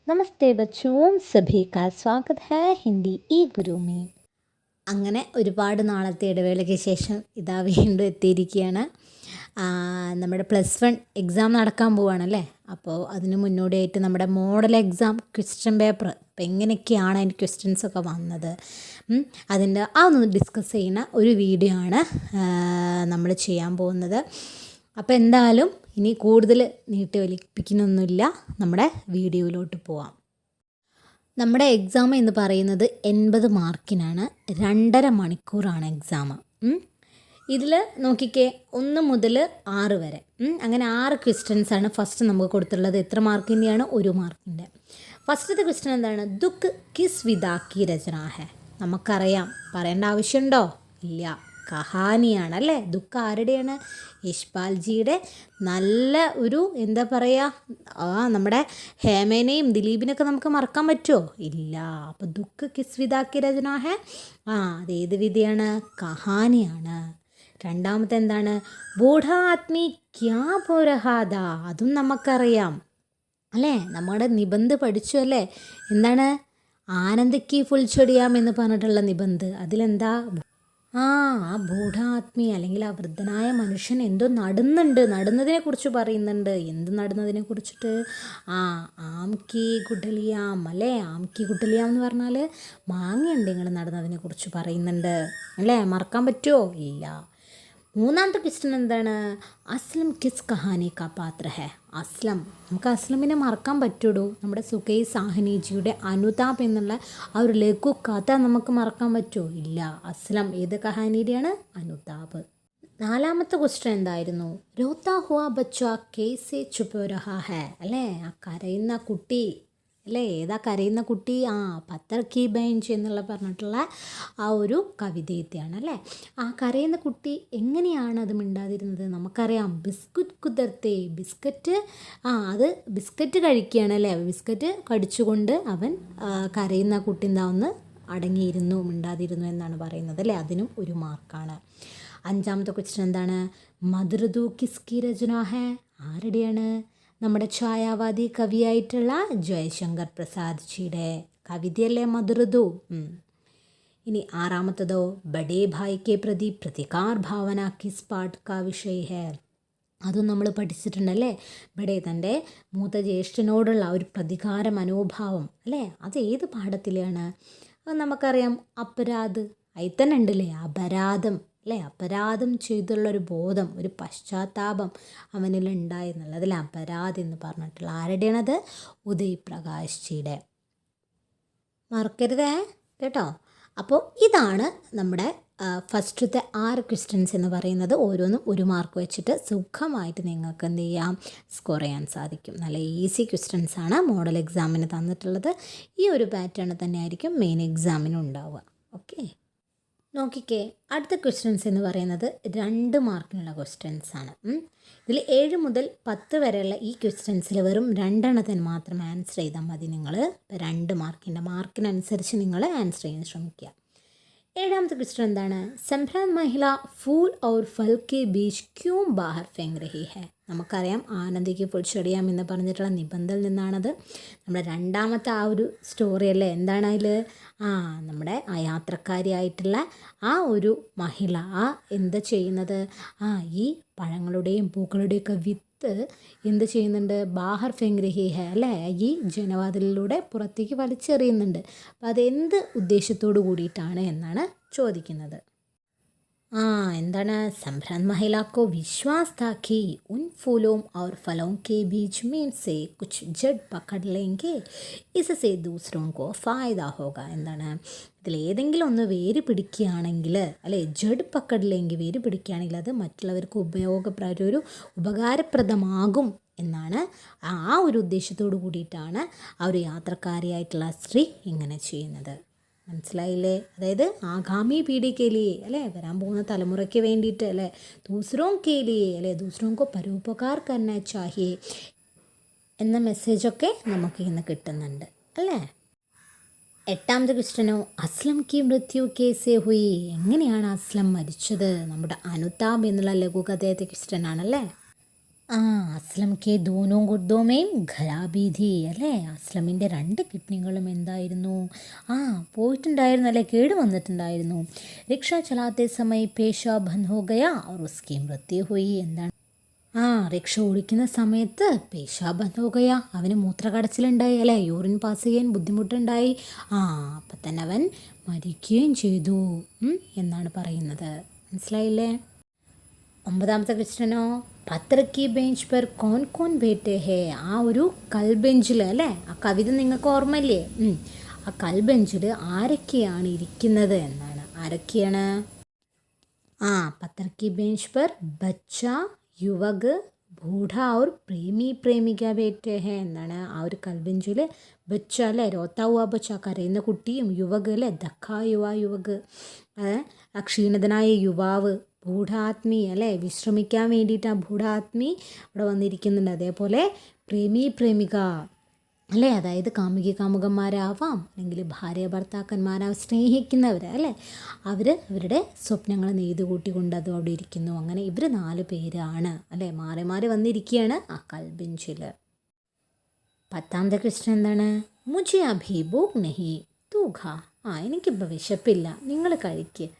नमस्ते बच्चों, सभी का स्वागत है हिंदी ई गुरु में. അങ്ങനെ ഒരുപാട് നാളത്തെ ഇടവേളയ്ക്ക് ശേഷം ഇതാ വീണ്ടും എത്തിയിരിക്കുകയാണ്. നമ്മുടെ +1 എക്സാം നടക്കാൻ പോവുകയാണല്ലേ. അപ്പോൾ അതിന് മുന്നോടിയായിട്ട് നമ്മുടെ മോഡൽ എക്സാം ക്വസ്റ്റ്യൻ പേപ്പർ ഇപ്പം എങ്ങനെയൊക്കെയാണ് അതിൻ്റെ ക്വസ്റ്റ്യൻസൊക്കെ വന്നത്, അതിൻ്റെ അതൊന്ന് ഡിസ്കസ് ചെയ്യുന്ന ഒരു വീഡിയോ ആണ് നമ്മൾ ചെയ്യാൻ പോകുന്നത്. അപ്പോൾ എന്തായാലും ഇനി കൂടുതൽ നീട്ടി വലിപ്പിക്കുന്നൊന്നുമില്ല, നമ്മുടെ വീഡിയോയിലോട്ട് പോവാം. നമ്മുടെ എക്സാം എന്ന് പറയുന്നത് 80 മാർക്കിനാണ്. 2.5 മണിക്കൂറാണ് എക്സാം. ഇതിൽ നോക്കിക്കേ, 1 മുതൽ 6 വരെ അങ്ങനെ 6 ക്വസ്റ്റ്യൻസാണ് ഫസ്റ്റ് നമുക്ക് കൊടുത്തിട്ടുള്ളത്. എത്ര മാർക്കിൻ്റെയാണ്? 1 മാർക്കിൻ്റെ. ഫസ്റ്റത്തെ ക്വസ്റ്റ്യൻ എന്താണ്? ദുഃഖ് കിസ് വിദാ കി രചന ഹെ. നമുക്കറിയാം, പറയേണ്ട ആവശ്യമുണ്ടോ? ഇല്ല, കഹാനിയാണ് അല്ലേ. ദുഃഖ ആരുടെയാണ്? യശ്പാൽജിയുടെ. നല്ല ഒരു എന്താ പറയുക, നമ്മുടെ ഹേമേനെയും ദിലീപിനൊക്കെ നമുക്ക് മറക്കാൻ പറ്റുമോ? ഇല്ല. അപ്പോൾ ദുഃഖ കിസ് വിദാ കി രചന ഹെ, അത് ഏത് വിധിയാണ്? കഹാനിയാണ്. രണ്ടാമത്തെ എന്താണ്? ബൂഢ ആദ്മി ക്യാ ബോ രഹാ ഥാ. അതും നമുക്കറിയാം അല്ലേ, നമ്മുടെ നിബന്ധ പഠിച്ചു അല്ലേ. എന്താണ്? ആനന്ദക്കി ഫുൾച്ചൊടിയാം എന്ന് പറഞ്ഞിട്ടുള്ള നിബന്ധ. അതിലെന്താ? ആ ബൂഢാത്മി അല്ലെങ്കിൽ ആ വൃദ്ധനായ മനുഷ്യൻ എന്തോ നടുന്നതിനെ കുറിച്ച് പറയുന്നുണ്ട്. എന്ത് നടുന്നതിനെ കുറിച്ചിട്ട്? ആംകി ഗുഡലിയാം അല്ലേ. ആംകി ഗുഡലിയാം എന്ന് പറഞ്ഞാൽ മാങ്ങയുണ്ടെങ്കിൽ നടുന്നതിനെ കുറിച്ച് പറയുന്നുണ്ട് അല്ലേ. മറക്കാൻ പറ്റുമോ? ഇല്ല. മൂന്നാമത്തെ ക്വസ്റ്റ്യൻ എന്താണ്? അസ്ലം കിസ് കഹാനി കാ പാത്ര ഹെ. അസ്ലം, നമുക്ക് അസ്ലമിനെ മറക്കാൻ പറ്റുള്ളൂ. നമ്മുടെ സുഖൈ സാഹ്നിജിയുടെ അനുതാപ് എന്നുള്ള ആ ഒരു ലഘു കഥ നമുക്ക് മറക്കാൻ പറ്റുമോ? ഇല്ല. അസ്ലം ഏത് കഹാനിയുടെയാണ്? അനുതാപ്. നാലാമത്തെ ക്വസ്റ്റ്യൻ എന്തായിരുന്നു? രോത്താ ഹുവാ ബച്ച കേസെ ചുപോ രഹാ ഹെ അല്ലേ. ആ കരയുന്ന കുട്ടി അല്ലേ. ഏതാ കരയുന്ന കുട്ടി? പത്തർ കി ബെഞ്ച് എന്നുള്ള പറഞ്ഞിട്ടുള്ള ആ ഒരു കവിതയെയാണ് അല്ലേ. ആ കരയുന്ന കുട്ടി എങ്ങനെയാണ് അത് മിണ്ടാതിരുന്നത്? നമുക്കറിയാം, ബിസ്കുറ്റ് കുതിർത്തേ. ബിസ്ക്കറ്റ് അത് ബിസ്ക്കറ്റ് കഴിക്കുകയാണ് അല്ലേ. ബിസ്ക്കറ്റ് കടിച്ചുകൊണ്ട് അവൻ കരയുന്ന കുട്ടി എന്താവുന്നു? അടങ്ങിയിരുന്നു, മിണ്ടാതിരുന്നു എന്നാണ് പറയുന്നത് അല്ലേ. അതിനും 1 മാർക്കാണ്. അഞ്ചാമത്തെ ക്വസ്റ്റ്യൻ എന്താണ്? മധുരദു കിസ്കി രചന ഹെ. ആരുടെയാണ്? നമ്മുടെ ഛായാവാദി കവിയായിട്ടുള്ള ജയശങ്കർ പ്രസാദ് ജിയുടെ കവിതയല്ലേ മധുരദു. ഇനി ആറാമത്തതോ? ബഡേ ഭായിക്കെ പ്രതി പ്രതികാർ ഭാവന കിസ് പാഠ് കാ വിഷയ ഹെ. അതും നമ്മൾ പഠിച്ചിട്ടുണ്ടല്ലേ. ബഡേ തൻ്റെ മൂത്ത ജ്യേഷ്ഠനോടുള്ള ഒരു പ്രതികാര മനോഭാവം അല്ലേ. അത് ഏത് പാഠത്തിലാണ്? അത് നമുക്കറിയാം, അപരാധ്. അതിൽ തന്നെ ഉണ്ടല്ലേ അപരാധം അല്ലേ. അപരാധം ചെയ്തുള്ളൊരു ബോധം, ഒരു പശ്ചാത്താപം അവനിലുണ്ടായിരുന്നുള്ളത്. അതിൽ അപരാധം എന്ന് പറഞ്ഞിട്ടുള്ള ആരുടെയാണത്? ഉദയ് പ്രകാശ് ജിയുടെ. മറക്കരുതേ കേട്ടോ. അപ്പോൾ ഇതാണ് നമ്മുടെ ഫസ്റ്റത്തെ 6 ക്വസ്റ്റ്യൻസ് എന്ന് പറയുന്നത്. ഓരോന്നും 1 മാർക്ക് വെച്ചിട്ട് സുഖമായിട്ട് നിങ്ങൾക്ക് എന്ത് ചെയ്യാം? സ്കോർ ചെയ്യാൻ സാധിക്കും. നല്ല ഈസി ക്വസ്റ്റ്യൻസാണ് മോഡൽ എക്സാമിന് തന്നിട്ടുള്ളത്. ഈ ഒരു പാറ്റേൺ തന്നെയായിരിക്കും മെയിൻ എക്സാമിനും ഉണ്ടാവുക. ഓക്കെ, നോക്കിക്കേ. അടുത്ത ക്വസ്റ്റ്യൻസ് എന്ന് പറയുന്നത് 2 മാർക്കിനുള്ള ക്വസ്റ്റ്യൻസാണ്. ഇതിൽ 7 മുതൽ 10 വരെയുള്ള ഈ ക്വസ്റ്റ്യൻസിൽ വെറും 2 എണ്ണത്തിന് മാത്രം ആൻസർ ചെയ്താൽ മതി. നിങ്ങൾ 2 മാർക്കിനനുസരിച്ച് നിങ്ങൾ ആൻസർ ചെയ്യാൻ ശ്രമിക്കുക. 7ാമത്തെ ക്വസ്റ്റ്യൻ എന്താണ്? സംഭ്രാന്ത് മഹിള ഫൂൽ ഔർ ഫൽ കെ ബീച്ച് ക്യൂ ബാഹർ ഫെങ് രഹി ഹെ. നമുക്കറിയാം, ആനന്ദിക്ക് ഫുൾച്ചൊടിയാം എന്ന് പറഞ്ഞിട്ടുള്ള നിബന്ധയിൽ നിന്നാണത്. നമ്മുടെ രണ്ടാമത്തെ ആ ഒരു സ്റ്റോറി അല്ലേ. എന്താണ് അതിൽ? നമ്മുടെ ആ യാത്രക്കാരിയായിട്ടുള്ള ആ ഒരു മഹിള എന്താ ചെയ്യുന്നത്? ഈ പഴങ്ങളുടെയും പൂക്കളുടെയൊക്കെ വിത്ത് എന്ത് ചെയ്യുന്നുണ്ട്? ബാഹർ ഫെങ് രഹി ഹെ അല്ലേ. ഈ ജനവാതിലിലൂടെ പുറത്തേക്ക് വലിച്ചെറിയുന്നുണ്ട്. അപ്പോൾ അതെന്ത് ഉദ്ദേശത്തോടു കൂടിയിട്ടാണ് എന്നാണ് ചോദിക്കുന്നത്. എന്താണ്? സംഭ്രാന്ത് महिला विश्वास था कि उन फूलों और फलों के बीच में से कुछ जड़ पकड़ लेंगे, इससे दूसरों को फ़ायदा होगा. എന്താണ്? ഇതിലേതെങ്കിലും ഒന്ന് വേര് പിടിക്കുകയാണെങ്കിൽ അല്ലേ, ജഡ് പക്കടില്ലെങ്കിൽ വേര് പിടിക്കുകയാണെങ്കിൽ അത് മറ്റുള്ളവർക്ക് ഉപകാരപ്രദമാകും എന്നാണ്. ആ ഒരു ഉദ്ദേശത്തോടു കൂടിയിട്ടാണ് ആ ഒരു യാത്രക്കാരിയായിട്ടുള്ള സ്ത്രീ ഇങ്ങനെ ചെയ്യുന്നത്. മനസ്സിലായില്ലേ? അതായത് ആഗാമി പീഡികയിലേ അല്ലേ, വരാൻ പോകുന്ന തലമുറയ്ക്ക് വേണ്ടിയിട്ട് അല്ലേ, ദൂസരോം കേലിയേ അല്ലേ, ദൂസരോങ്കോ പരോപകാർ കർണ ചാഹിയേ എന്ന മെസ്സേജൊക്കെ നമുക്ക് ഇന്ന് കിട്ടുന്നുണ്ട് അല്ലേ. 8ാമത്തെ ക്വസ്റ്റ്യനോ? അസ്ലം കി മൃത്യു കേസേ ഹുയി. എങ്ങനെയാണ് അസ്ലം മരിച്ചത്? നമ്മുടെ അനുതാപ് എന്നുള്ള ലഘുകഥയത്തെ ക്വസ്റ്റ്യൻ ആണല്ലേ. ആ അസ്ലം കെ ദോനോ ഗുർദോമേം ഖരാബി ഥി അല്ലേ, അസ്ലമിൻ്റെ രണ്ട് കിഡ്നികളും എന്തായിരുന്നു, പോയിട്ടുണ്ടായിരുന്നു അല്ലേ, കേട് വന്നിട്ടുണ്ടായിരുന്നു. റിക്ഷ ചലാത്തെ സമയ പേശ ബന്ദ് ഹോ ഗയാ और उसकी मृत्यु हुई. എന്താണ്, റിക്ഷ ഓടിക്കുന്ന സമയത്ത് പേശ ബന്ദ് ഹോ ഗയാ, അവന് മൂത്രക്കടച്ചിലുണ്ടായി അല്ലേ, യൂറിൻ പാസ് ചെയ്യാൻ ബുദ്ധിമുട്ടുണ്ടായി. അപ്പം തന്നെ അവൻ മരിക്കുകയും ചെയ്തു എന്നാണ് പറയുന്നത്. മനസ്സിലായില്ലേ? 9ാമത്തെ ക്വസ്റ്റ്യനോ, പത്രക്കി ബെഞ്ച് പെർ കോൻ കോൻ ബേട്ടെ ഹേ. ആ ഒരു കൽബെഞ്ചിൽ അല്ലേ, ആ കവിത നിങ്ങൾക്ക് ഓർമ്മയില്ലേ? ആ കൽബെഞ്ചിൽ ആരൊക്കെയാണ് ഇരിക്കുന്നത് എന്നാണ്. ആരൊക്കെയാണ്? പത്രക്കി ബെഞ്ച് പെർ ബച്ച, യുവക്, ബൂഢ और പ്രേമി പ്രേമിക ബേട്ടെ ഹേ എന്നാണ്. ആ ഒരു കൽബെഞ്ചിൽ ബച്ച അല്ലേ, രോത്താ ഹുവാ ബച്ച, കരയുന്ന കുട്ടിയും, യുവക് അല്ലേ, ദക്കാ യുവക്, ക്ഷീണിതനായ യുവാവ്, ബൂഢാത്മി അല്ലേ, വിശ്രമിക്കാൻ വേണ്ടിയിട്ട് ആ ബൂഢാത്മി അവിടെ വന്നിരിക്കുന്നുണ്ട്. അതേപോലെ പ്രേമി പ്രേമിക അല്ലേ, അതായത് കാമുകി കാമുകന്മാരാവാം, അല്ലെങ്കിൽ ഭാര്യ ഭർത്താക്കന്മാരാവാം, സ്നേഹിക്കുന്നവർ അല്ലേ, അവരുടെ സ്വപ്നങ്ങൾ നെയ്ത് കൂട്ടിക്കൊണ്ട് അതും അവിടെ ഇരിക്കുന്നു. അങ്ങനെ ഇവർ 4 പേരാണ് അല്ലേ, മാറി മാറി വന്നിരിക്കുകയാണ് ആ കൽബെഞ്ചിൽ. 10ാമത്തെ ക്വസ്റ്റ്യൻ എന്താണ്? മുझे अभी भूख नहीं तू खा. എനിക്കിപ്പോൾ വിശപ്പില്ല, നിങ്ങൾ കഴിക്കുക.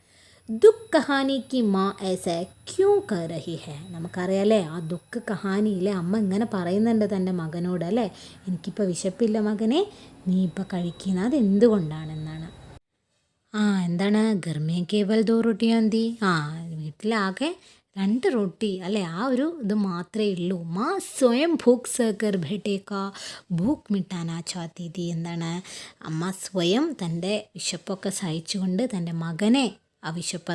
ദുഃഖ് കഹാനിക്ക് മാ ऐसा ക്യോं कर रही है. നമുക്കറിയാലേ ആ ദുഃഖ് കഹാനിയിലെ അമ്മ ഇങ്ങനെ പറയുന്നുണ്ട് തൻ്റെ മകനോട് അല്ലേ, എനിക്കിപ്പോൾ വിശപ്പില്ല മകനെ, നീ ഇപ്പോൾ കഴിക്കുന്നത് അതെന്തുകൊണ്ടാണെന്നാണ്. എന്താണ്? ഗർമേ കേവൽ 2 റൊട്ടിയാ തി. വീട്ടിലാകെ 2 റൊട്ടി അല്ലേ, ആ ഒരു ഇത് മാത്രമേ ഉള്ളൂ. മാ സ്വയം ഭൂക്ക് സേക്കർ ഭേട്ടേക്കാ ഭൂക്ക് മിട്ടാനാ ചാത്തി തി. എന്താണ്? അമ്മ സ്വയം തൻ്റെ വിശപ്പൊക്കെ സഹിച്ചുകൊണ്ട് തൻ്റെ മകനെ,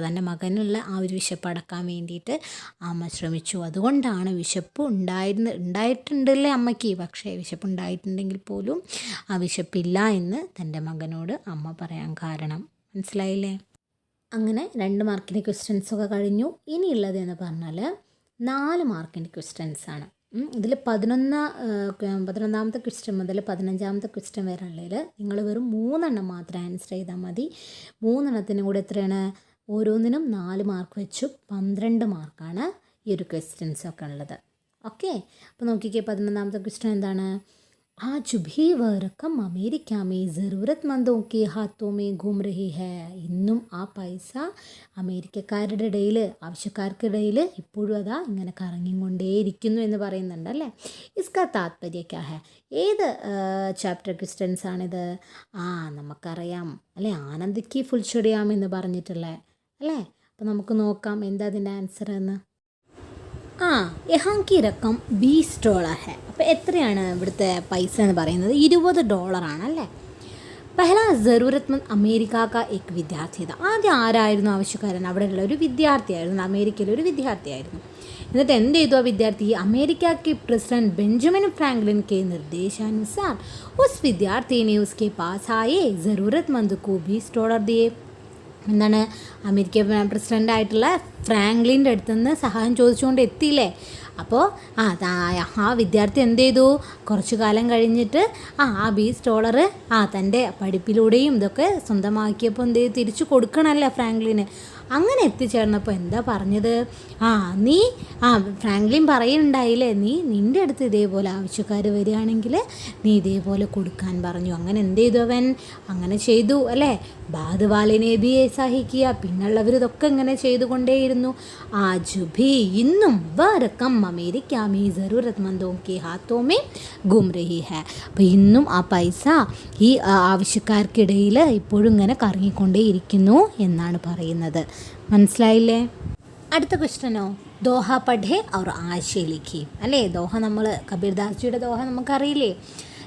തൻ്റെ മകനുള്ള ആ ഒരു വിശപ്പ് അടക്കാൻ വേണ്ടിയിട്ട് അമ്മ ശ്രമിച്ചു. അതുകൊണ്ടാണ് വിശപ്പ് ഉണ്ടായിട്ടുണ്ടല്ലേ അമ്മയ്ക്ക്, പക്ഷേ വിശപ്പ് ഉണ്ടായിട്ടുണ്ടെങ്കിൽ പോലും ആ വിശപ്പില്ല എന്ന് തൻ്റെ മകനോട് അമ്മ പറയാൻ കാരണം. മനസ്സിലായില്ലേ? അങ്ങനെ 2 മാർക്കിൻ്റെ ക്വസ്റ്റ്യൻസൊക്കെ കഴിഞ്ഞു. ഇനിയുള്ളത് എന്ന് പറഞ്ഞാൽ 4 മാർക്കിൻ്റെ ക്വസ്റ്റ്യൻസാണ്. ഇതിൽ 11ാമത്തെ ക്വസ്റ്റ്യൻ മുതൽ 15ാമത്തെ ക്വസ്റ്റ്യൻ വരെ ഉള്ളതിൽ നിങ്ങൾ വെറും 3 എണ്ണം മാത്രം ആൻസർ ചെയ്താൽ മതി. 3 എണ്ണത്തിനും കൂടെ എത്രയാണ്? ഓരോന്നിനും 4 മാർക്ക് വെച്ചു 12 മാർക്കാണ് ഈ ഒരു ക്വസ്റ്റ്യൻസൊക്കെ ഉള്ളത്. ഓക്കെ, അപ്പോൾ നോക്കിക്കേ, 11ാമത്തെ ക്വസ്റ്റ്യൻ എന്താണ്? आज भी वह रकम अमेरिका में ज़रूरतमंदों के हाथों में घूम रही है. ഇന്നും ആ പൈസ അമേരിക്കക്കാരുടെ ഇടയിൽ, ആവശ്യക്കാർക്കിടയിൽ ഇപ്പോഴും അതാ ഇങ്ങനെ കറങ്ങിക്കൊണ്ടേയിരിക്കുന്നു എന്ന് പറയുന്നുണ്ട് അല്ലേ. ഇസ്കാ താത്പര്യ ക്യാ ഹെ. ഏത് ചാപ്റ്റർ ക്വസ്റ്റ്യൻസ് ആണിത്? നമുക്കറിയാം അല്ലേ, ആനന്ദിക്ക് ഫുൾ ചൊടിയാം എന്ന് പറഞ്ഞിട്ടുള്ളത് അല്ലേ. അപ്പോൾ നമുക്ക് നോക്കാം എന്താ അതിൻ്റെ ആൻസർ എന്ന്. യഹാം കി രക്കം $20 ഹെ. അപ്പോൾ എത്രയാണ് ഇവിടുത്തെ പൈസ എന്ന് പറയുന്നത്? $20 ആണല്ലേ. പെഹ്ലാ ജറൂരത്മന്ദ് അമേരിക്ക കാ എക് വിദ്യാർത്ഥി. ആദ്യം ആരായിരുന്നു ആവശ്യക്കാരൻ? അവിടെയുള്ള ഒരു വിദ്യാർത്ഥിയായിരുന്നു, അമേരിക്കയിലെ ഒരു വിദ്യാർത്ഥിയായിരുന്നു. എന്നിട്ട് എന്ത് ചെയ്തു ആ വിദ്യാർത്ഥി? അമേരിക്ക के പ്രസിഡന്റ് ബെഞ്ചമിൻ ഫ്രാങ്ക്ലിൻ के निर्देशानुसार उस विद्यार्थी ने उसके पास आए ज़रूरतमंद को $20 दिए. എന്താണ്? അമേരിക്ക പ്രസിഡൻ്റായിട്ടുള്ള ഫ്രാങ്ക്ലിൻ്റെ അടുത്ത് നിന്ന് സഹായം ചോദിച്ചുകൊണ്ട് എത്തിയില്ലേ. അപ്പോൾ ആ വിദ്യാർത്ഥി എന്ത് ചെയ്തു? കുറച്ചു കാലം കഴിഞ്ഞിട്ട് ആ $20 തൻ്റെ പഠിപ്പിലൂടെയും ഇതൊക്കെ സ്വന്തമാക്കിയപ്പോൾ എന്ത് ചെയ്തു? തിരിച്ചു കൊടുക്കണമല്ലോ ഫ്രാങ്ക്ലിന്. അങ്ങനെ എത്തിച്ചേർന്നപ്പോൾ എന്താ പറഞ്ഞത്? നീ ഫ്രാങ്ക്ലിൻ പറയുന്നുണ്ടായില്ലേ, നിൻ്റെ അടുത്ത് ഇതേപോലെ ആവശ്യക്കാർ വരികയാണെങ്കിൽ നീ ഇതേപോലെ കൊടുക്കാൻ പറഞ്ഞു. അങ്ങനെ എന്ത് ചെയ്തു അവൻ? അങ്ങനെ ചെയ്തു അല്ലേ. ബാദ്വാലിനെ ബി സഹിക്കുക, പിന്നുള്ളവർ ഇതൊക്കെ ഇങ്ങനെ ചെയ്തുകൊണ്ടേയിരുന്നു. ജുബി ഇന്നും വരക്കം അമേരിക്ക മീ ജറൂരത്മന്ദോ കെ ഹാത്തോ മേ ഗും രഹി ഹെ. അപ്പോൾ ഇന്നും ആ പൈസ ഈ ആവശ്യക്കാർക്കിടയിൽ ഇപ്പോഴും ഇങ്ങനെ കറങ്ങിക്കൊണ്ടേയിരിക്കുന്നു എന്നാണ് പറയുന്നത്. മനസ്സിലായില്ലേ? അടുത്ത ക്വസ്റ്റ്യനോ, ദോഹ പഠേ അവർ ആശയ ലിഖി അല്ലേ. ദോഹ നമ്മൾ കബീർദാസ്ജിയുടെ ദോഹ നമുക്കറിയില്ലേ.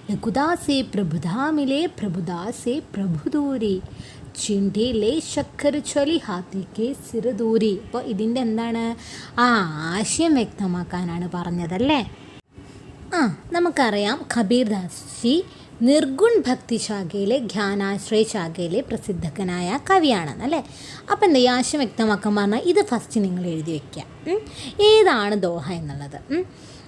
ലഘുദാസേ പ്രഭുധാ മിലേ പ്രഭുദാസേ പ്രഭുദൂരി ചിണ്ടിയിലെ ശക്കർ ചൊലി ഹാത്തിക്ക് സിറുദൂരി. അപ്പോൾ ഇതിൻ്റെ എന്താണ്? ആശയം വ്യക്തമാക്കാനാണ് പറഞ്ഞതല്ലേ. നമുക്കറിയാം കബീർദാസ്ജി നിർഗുൺ ഭക്തി ശാഖയിലെ ജ്ഞാനാശ്രയ ശാഖയിലെ പ്രസിദ്ധനായ കവിയാണെന്ന് അല്ലേ. അപ്പം എന്താ ഈ ആശയം വ്യക്തമാക്കാൻ പറഞ്ഞാൽ ഇത് ഫസ്റ്റ് നിങ്ങൾ എഴുതി വയ്ക്കുക. ഏതാണ് ദോഹ എന്നുള്ളത്?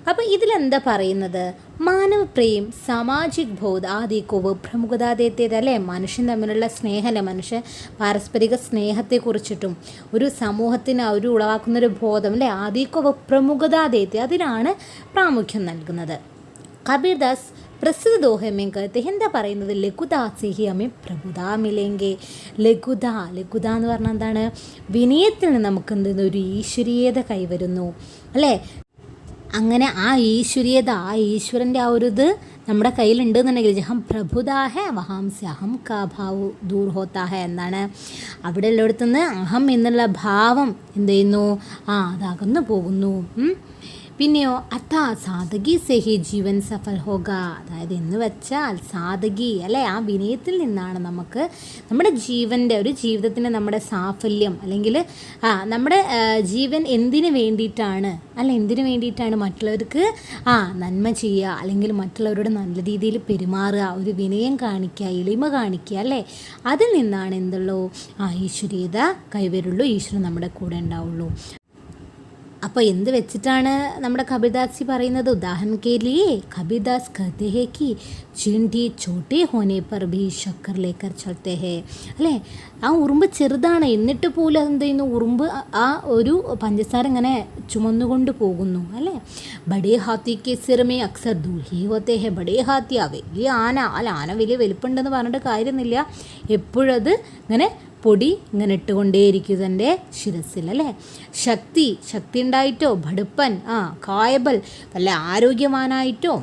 അപ്പോൾ ഇതിലെന്താ പറയുന്നത്, മാനവ പ്രേം സാമാജിക് ബോധ ആദിക്കോവ് പ്രമുഖത ദേത്തേത് അല്ലേ, മനുഷ്യൻ തമ്മിലുള്ള സ്നേഹമല്ലേ, മനുഷ്യ പാരസ്പരിക സ്നേഹത്തെക്കുറിച്ചിട്ടും ഒരു സമൂഹത്തിന് ഒരു ഉളവാക്കുന്നൊരു ബോധം അല്ലേ, ആദിക്കോവ് പ്രമുഖത ദേത്തെ, അതിനാണ് പ്രാമുഖ്യം നൽകുന്നത്. കബീർദാസ് പ്രസിദ്ധ ദോഹ में कहते हैं, എന്താ പറയുന്നത്, ലഘുതാ से ही हमें പ്രഭുത മിലേങ്കെ. ലഘുത എന്ന് പറഞ്ഞാൽ എന്താണ്, വിനയത്തിൽ നിന്ന് നമുക്ക് എന്തെന്ന് ഒരു ഈശ്വരീയത കൈവരുന്നു അല്ലേ. അങ്ങനെ ആ ഈശ്വരീയത, ആ ഈശ്വരൻ്റെ ആ ഒരു ഇത് നമ്മുടെ കയ്യിലുണ്ടെന്നുണ്ടെങ്കിൽ ജഹം പ്രഭുതാഹ വഹാം സെ അഹം കാ ഭാവു ദൂർ ഹോത്താഹ എന്നാണ്. അവിടെ ഉള്ളിടത്തുനിന്ന് അഹം എന്നുള്ള ഭാവം എന്ത് ചെയ്യുന്നു, അതകന്നു പോകുന്നു. പിന്നെയോ അഥാ സാധകി സെഹി ജീവൻ സഫൽ ഹോഗ, അതായത് എന്ന് വെച്ചാൽ സാധകി അല്ലേ, ആ വിനയത്തിൽ നിന്നാണ് നമുക്ക് നമ്മുടെ ജീവിതത്തിൻ്റെ നമ്മുടെ സാഫല്യം, അല്ലെങ്കിൽ നമ്മുടെ ജീവൻ എന്തിനു വേണ്ടിയിട്ടാണ് മറ്റുള്ളവർക്ക് നന്മ ചെയ്യുക, അല്ലെങ്കിൽ മറ്റുള്ളവരോട് നല്ല രീതിയിൽ പെരുമാറുക, ഒരു വിനയം കാണിക്കുക, എളിമ കാണിക്കുക അല്ലേ, അതിൽ നിന്നാണ് എന്തുള്ളൂ, ഈശ്വരീയത കൈവരുള്ളൂ, ഈശ്വരൻ നമ്മുടെ കൂടെ ഉണ്ടാവുള്ളൂ. അപ്പോൾ എന്ത് വെച്ചിട്ടാണ് നമ്മുടെ കബീർദാസ് പറയുന്നത്, ഉദാഹരണം കെ ലിയേ കബീർദാസ് कहते हैं कि चींटी छोटे होने पर भी शक्कर लेकर चलते हैं അല്ലേ, ആ ഉറുമ്പ് ചെറുതാണ് എന്നിട്ട് പോലും എന്ത് ചെയ്യുന്നു, ഉറുമ്പ് ആ ഒരു പഞ്ചസാര ഇങ്ങനെ ചുമന്നുകൊണ്ട് പോകുന്നു അല്ലേ. ബഡേ ഹാത്തിക്ക് സിറമേ അക്സർ ദൂഹി ഹോത്തേ ഹെ, ബഡേ ഹാത്തി വലിയ ആന, ആന വലിയ വലിപ്പുണ്ടെന്ന് പറഞ്ഞിട്ട് കാര്യമൊന്നുമില്ല, എപ്പോഴത് ഇങ്ങനെ പൊടി ഇങ്ങനെ ഇട്ടുകൊണ്ടേയിരിക്കും തൻ്റെ ശിരസിൽ അല്ലേ. ശക്തി ഉണ്ടായിട്ടോ, ഭടുപ്പൻ കായബൽ വല്ല ആരോഗ്യവാനായിട്ടോ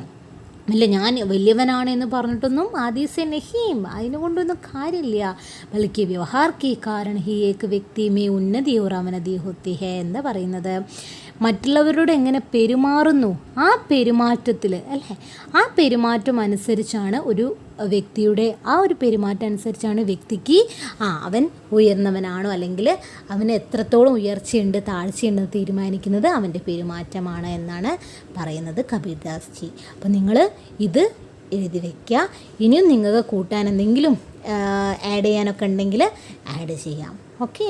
അല്ല ഞാൻ വലിയവനാണ് എന്ന് പറഞ്ഞിട്ടൊന്നും ആദിസെ നഹീം, അതിനുകൊണ്ടൊന്നും കാര്യമില്ല. ബൽക്കി വ്യവഹാർ കി കാരൺ ഹി ഏക് വ്യക്തി മേ ഉന്നതി ഓർ അവനതി ഹോത്തി ഹേ, എന്താ പറയുന്നത്, മറ്റുള്ളവരോട് എങ്ങനെ പെരുമാറുന്നു ആ പെരുമാറ്റത്തിൽ അല്ലേ, ആ പെരുമാറ്റം അനുസരിച്ചാണ് ഒരു വ്യക്തിയുടെ ആ ഒരു പെരുമാറ്റം അനുസരിച്ചാണ് വ്യക്തിക്ക് അവൻ ഉയർന്നവനാണോ അല്ലെങ്കിൽ അവന് എത്രത്തോളം ഉയർച്ചയുണ്ട് താഴ്ചയുണ്ടെന്ന് തീരുമാനിക്കുന്നത് അവൻ്റെ പെരുമാറ്റമാണ് എന്നാണ് പറയുന്നത് കബീർദാസ് ജി. അപ്പോൾ നിങ്ങൾ ഇത് എഴുതി വയ്ക്കുക. ഇനിയും നിങ്ങൾക്ക് കൂട്ടാൻ എന്തെങ്കിലും ആഡ് ചെയ്യാനൊക്കെ ഉണ്ടെങ്കിൽ ആഡ് ചെയ്യാം. ഓക്കെ,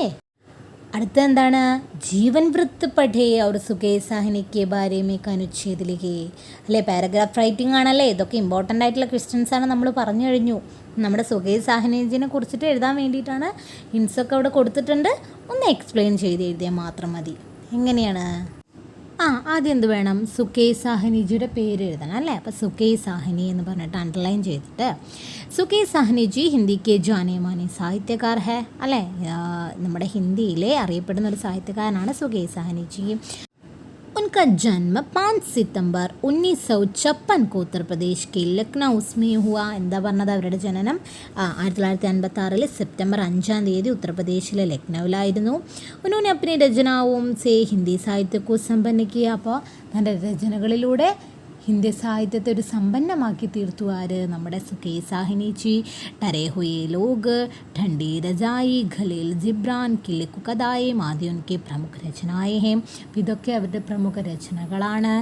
അടുത്ത എന്താണ്, ജീവൻ വൃത്ത് പഠേ और സുഖേ സാഹിനിക്ക് ബാരെ മേ അനുച്ഛേദ ലിഖേ അല്ലേ, പാരഗ്രാഫ് റൈറ്റിംഗ് ആണല്ലേ, ഇതൊക്കെ ഇമ്പോർട്ടൻ്റ് ആയിട്ടുള്ള ക്വസ്റ്റ്യൻസ് ആണ് നമ്മൾ പറഞ്ഞു കഴിഞ്ഞു. നമ്മുടെ സുഖേ സാഹിനിജിനെ കുറിച്ചിട്ട് എഴുതാൻ വേണ്ടിയിട്ടാണ് ഹിൻസൊക്കെ അവിടെ കൊടുത്തിട്ടുണ്ട്, ഒന്ന് എക്സ്പ്ലെയിൻ ചെയ്ത് എഴുതിയാൽ മാത്രം മതി. എങ്ങനെയാണ്, ആദ്യം എന്ത് വേണം, സുഖേ സാഹനിജിയുടെ പേര് എഴുതണം അല്ലേ. അപ്പോൾ സുഖേ സാഹനി എന്ന് പറഞ്ഞിട്ട് അണ്ടർലൈൻ ചെയ്തിട്ട്, സുഖേ സാഹനി ജി ഹിന്ദി കെ ജാനെ മാനെ സാഹിത്യകാർ ഹേ അല്ലേ, നമ്മുടെ ഹിന്ദിയിലെ അറിയപ്പെടുന്ന ഒരു സാഹിത്യകാരനാണ് സുഖേ സാഹനി ജി. उनका जन्म 5 सितंबर 1956 को उत्तर प्रदेश के लखनऊ में हुआ. എന്താ പറഞ്ഞത്, അവരുടെ ജനനം 1956 സെപ്റ്റംബർ 5-ാം തീയതി ഉത്തർപ്രദേശിലെ ലക്നൌവിലായിരുന്നു. ഉन्होंने अपनी रचनाओं से हिंदी साहित्य को संपन्न किया. അപ്പോൾ തൻ്റെ രചനകളിലൂടെ ഹിന്ദി സാഹിത്യത്തെ ഒരു സമ്പന്നമാക്കി തീർത്തു ആര്, നമ്മുടെ സുഖേ സാഹിനി ജി. ടരേ ഹുയേ ലോഗ്, ठंडी रजाई, ഖലീൽ ജിബ്രാൻ, കിലെ കുകദായെ ആദി ഉൻകെ പ്രമുഖ രചനായേ ഹേ. ഇതൊക്കെ അവരുടെ പ്രമുഖ രചനകളാണ്.